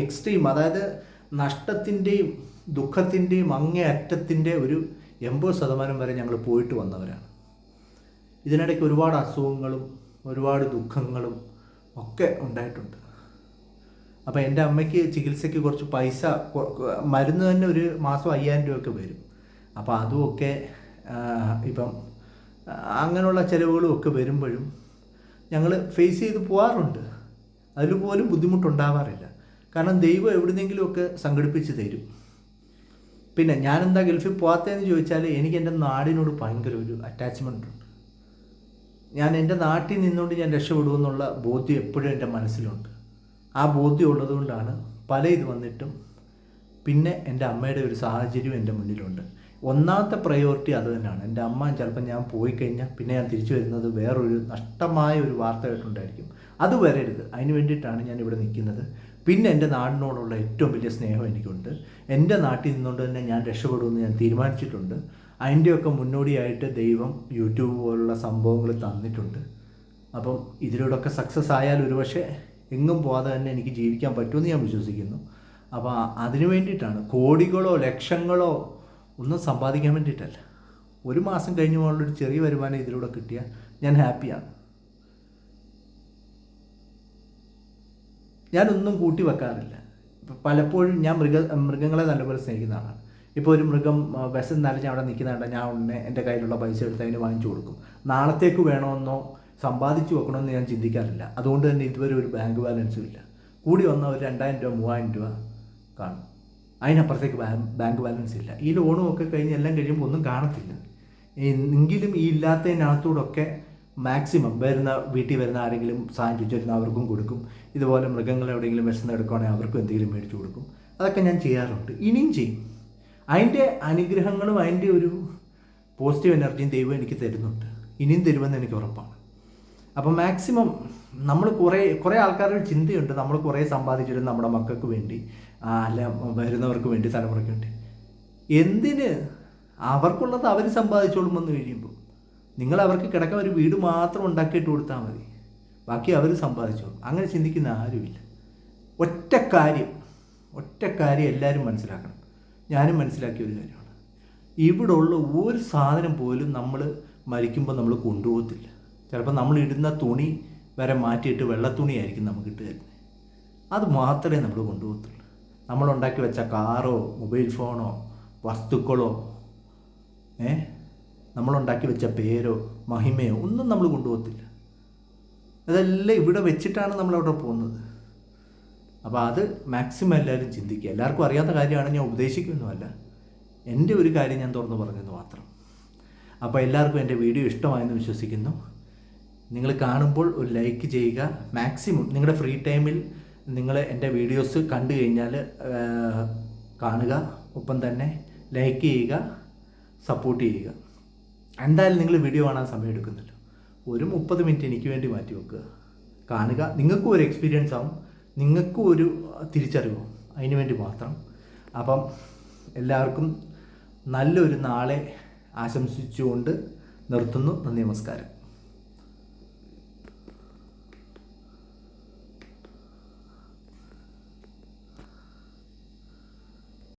എക്സ്ട്രീം, അതായത് നഷ്ടത്തിൻ്റെയും ദുഃഖത്തിൻ്റെയും അങ്ങേയറ്റത്തിൻ്റെ ഒരു 80% വരെ ഞങ്ങൾ പോയിട്ട് വന്നവരാണ്. ഇതിനിടയ്ക്ക് ഒരുപാട് അസുഖങ്ങളും ഒരുപാട് ദുഃഖങ്ങളും ഒക്കെ ഉണ്ടായിട്ടുണ്ട്. അപ്പോൾ എൻ്റെ അമ്മയ്ക്ക് ചികിത്സയ്ക്ക് കുറച്ച് പൈസ, മരുന്ന് തന്നെ ഒരു മാസം 5000 രൂപയൊക്കെ വരും. അപ്പോൾ അതുമൊക്കെ ഇപ്പം അങ്ങനെയുള്ള ചിലവുകളും ഒക്കെ വരുമ്പോഴും ഞങ്ങൾ ഫേസ് ചെയ്ത് പോകാറുണ്ട്. അതിൽ പോലും ബുദ്ധിമുട്ടുണ്ടാവാറില്ല. കാരണം ദൈവം എവിടുന്നെങ്കിലുമൊക്കെ സംഘടിപ്പിച്ച് തരും. പിന്നെ ഞാനെന്താ ഗൾഫിൽ പോകാത്തതെന്ന് ചോദിച്ചാൽ എനിക്ക് എൻ്റെ നാടിനോട് ഭയങ്കര ഒരു അറ്റാച്ച്മെൻ്റ് ഉണ്ട്. ഞാൻ എൻ്റെ നാട്ടിൽ നിന്നുകൊണ്ട് ഞാൻ രക്ഷപ്പെടുമെന്നുള്ള ബോധ്യം എപ്പോഴും എൻ്റെ മനസ്സിലുണ്ട്. ആ ബോധ്യം ഉള്ളതുകൊണ്ടാണ് പല ഇത് വന്നിട്ടും പിന്നെ എൻ്റെ അമ്മയുടെ ഒരു സാഹചര്യം എൻ്റെ മുന്നിലുണ്ട്. ഒന്നാമത്തെ പ്രയോറിറ്റി അത് തന്നെയാണ്. എൻ്റെ അമ്മ ചിലപ്പോൾ ഞാൻ പോയി കഴിഞ്ഞാൽ പിന്നെ ഞാൻ തിരിച്ചു വരുന്നത് വേറൊരു നഷ്ടമായ ഒരു വാർത്ത കേട്ടുണ്ടായിരിക്കും. അത് വരരുത്, അതിന് വേണ്ടിയിട്ടാണ് ഞാൻ ഇവിടെ നിൽക്കുന്നത്. പിന്നെ എൻ്റെ നാടിനോടുള്ള ഏറ്റവും വലിയ സ്നേഹം എനിക്കുണ്ട്. എൻ്റെ നാട്ടിൽ നിന്നുകൊണ്ട് തന്നെ ഞാൻ രക്ഷപ്പെടുമെന്ന് ഞാൻ തീരുമാനിച്ചിട്ടുണ്ട്. അതിൻ്റെയൊക്കെ മുന്നോടിയായിട്ട് ദൈവം യൂട്യൂബ് പോലുള്ള സംഭവങ്ങൾ തന്നിട്ടുണ്ട്. അപ്പം ഇതിലൂടെയൊക്കെ സക്സസ് ആയാൽ ഒരുപക്ഷെ എങ്ങും പോകാതെ തന്നെ എനിക്ക് ജീവിക്കാൻ പറ്റുമെന്ന് ഞാൻ വിശ്വസിക്കുന്നു. അപ്പോൾ അതിനു വേണ്ടിയിട്ടാണ്. കോടികളോ ലക്ഷങ്ങളോ ഒന്നും സമ്പാദിക്കാൻ വേണ്ടിയിട്ടല്ല. ഒരു മാസം കഴിഞ്ഞ് പോകാനുള്ളൊരു ചെറിയ വരുമാനം ഇതിലൂടെ കിട്ടിയാൽ ഞാൻ ഹാപ്പിയാണ്. ഞാനൊന്നും കൂട്ടി വെക്കാറില്ല. പലപ്പോഴും ഞാൻ മൃഗങ്ങളെ നല്ലപോലെ സ്നേഹിക്കുന്ന ആളാണ്. ഇപ്പോൾ ഒരു മൃഗം വിശന്നലഞ്ഞ് അവിടെ നിൽക്കുന്നുണ്ട്, ഞാൻ ഉടനെ എൻ്റെ കയ്യിലുള്ള പൈസ എടുത്ത് അതിന് വാങ്ങിച്ചു കൊടുക്കും. നാളത്തേക്ക് വേണമെന്നോ സമ്പാദിച്ചു വെക്കണമെന്ന് ഞാൻ ചിന്തിക്കാറില്ല. അതുകൊണ്ട് തന്നെ ഇതുവരെ ഒരു ബാങ്ക് ബാലൻസും ഇല്ല. കൂടി വന്ന ഒരു 2000 രൂപ 3000 രൂപ കാണും. അതിനപ്പുറത്തേക്ക് ബാങ്ക് ബാലൻസ് ഇല്ല. ഈ ലോണും ഒക്കെ കഴിഞ്ഞ് എല്ലാം കഴിയുമ്പോൾ ഒന്നും കാണത്തില്ല. എങ്കിലും ഈ ഇല്ലാത്തതിനകത്തൂടൊക്കെ മാക്സിമം വീട്ടിൽ വരുന്ന ആരെങ്കിലും സാധനം ചോദിച്ചിരുന്ന അവർക്കും കൊടുക്കും. ഇതുപോലെ മൃഗങ്ങൾ എവിടെയെങ്കിലും വിശന്നെടുക്കുകയാണെങ്കിൽ അവർക്കും എന്തെങ്കിലും മേടിച്ചു കൊടുക്കും. അതൊക്കെ ഞാൻ ചെയ്യാറുണ്ട്, ഇനിയും ചെയ്യും. അതിൻ്റെ അനുഗ്രഹങ്ങളും അതിൻ്റെ ഒരു പോസിറ്റീവ് എനർജിയും ദൈവം എനിക്ക് തരുന്നുണ്ട്, ഇനിയും തരുമെന്ന് എനിക്ക് ഉറപ്പാണ്. അപ്പം മാക്സിമം നമ്മൾ കുറേ ആൾക്കാരുടെ ചിന്തയുണ്ട്, നമ്മൾ കുറേ സമ്പാദിച്ചിട്ട് നമ്മുടെ മക്കൾക്ക് വേണ്ടി അല്ല വരുന്നവർക്ക് വേണ്ടി തലമുറയ്ക്ക് വേണ്ടി. എന്തിന്? അവർക്കുള്ളത് അവർ സമ്പാദിച്ചോളും വന്നു കഴിയുമ്പോൾ. നിങ്ങൾ അവർക്ക് കിടക്കാൻ ഒരു വീട് മാത്രം ഉണ്ടാക്കിയിട്ട് കൊടുത്താൽ മതി, ബാക്കി അവർ സമ്പാദിച്ചോളും. അങ്ങനെ ചിന്തിക്കുന്ന ആരുമില്ല. ഒറ്റ കാര്യം എല്ലാവരും മനസ്സിലാക്കണം. ഞാനും മനസ്സിലാക്കിയ ഒരു കാര്യമാണ്, ഇവിടെ ഉള്ള ഒരു സാധനം പോലും നമ്മൾ മരിക്കുമ്പോൾ നമ്മൾ കൊണ്ടുപോകത്തില്ല. ചിലപ്പോൾ നമ്മൾ ഇടുന്ന തുണി വരെ മാറ്റിയിട്ട് വെള്ളത്തുണിയായിരിക്കും നമുക്ക് ഇട്ട് തരുന്നത്. അത് മാത്രമേ നമ്മൾ കൊണ്ടുപോകത്തുള്ളൂ. നമ്മളുണ്ടാക്കി വെച്ച കാറോ മൊബൈൽ ഫോണോ വസ്തുക്കളോ നമ്മളുണ്ടാക്കി വെച്ച പേരോ മഹിമയോ ഒന്നും നമ്മൾ കൊണ്ടുപോകത്തില്ല. അതെല്ലാം ഇവിടെ വെച്ചിട്ടാണ് നമ്മളവിടെ പോകുന്നത്. അപ്പോൾ അത് മാക്സിമം എല്ലാവരും ചിന്തിക്കുക. എല്ലാവർക്കും അറിയാത്ത കാര്യമാണ്, ഞാൻ ഉപദേശിക്കുന്നതല്ല, എൻ്റെ ഒരു കാര്യം ഞാൻ തുറന്നു പറഞ്ഞെന്ന് മാത്രം. അപ്പോൾ എല്ലാവർക്കും എൻ്റെ വീഡിയോ ഇഷ്ടമായെന്ന് വിശ്വസിക്കുന്നു. നിങ്ങൾ കാണുമ്പോൾ ഒരു ലൈക്ക് ചെയ്യുക. മാക്സിമം നിങ്ങളുടെ ഫ്രീ ടൈമിൽ നിങ്ങൾ എൻ്റെ വീഡിയോസ് കണ്ടു കഴിഞ്ഞാൽ കാണുക, ഒപ്പം തന്നെ ലൈക്ക് ചെയ്യുക, സപ്പോർട്ട് ചെയ്യുക. എന്തായാലും നിങ്ങൾ വീഡിയോ കാണാൻ സമയം എടുക്കുന്നില്ല, ഒരു 30 മിനിറ്റ് എനിക്ക് വേണ്ടി മാറ്റി വെക്കുക, കാണുക. നിങ്ങൾക്കും ഒരു എക്സ്പീരിയൻസ് ആവും, നിങ്ങൾക്കും ഒരു തിരിച്ചറിവും, അതിന് വേണ്ടി മാത്രം. അപ്പം എല്ലാവർക്കും നല്ലൊരു നാളെ ആശംസിച്ചുകൊണ്ട് നിർത്തുന്നു. നന്ദി, നമസ്കാരം.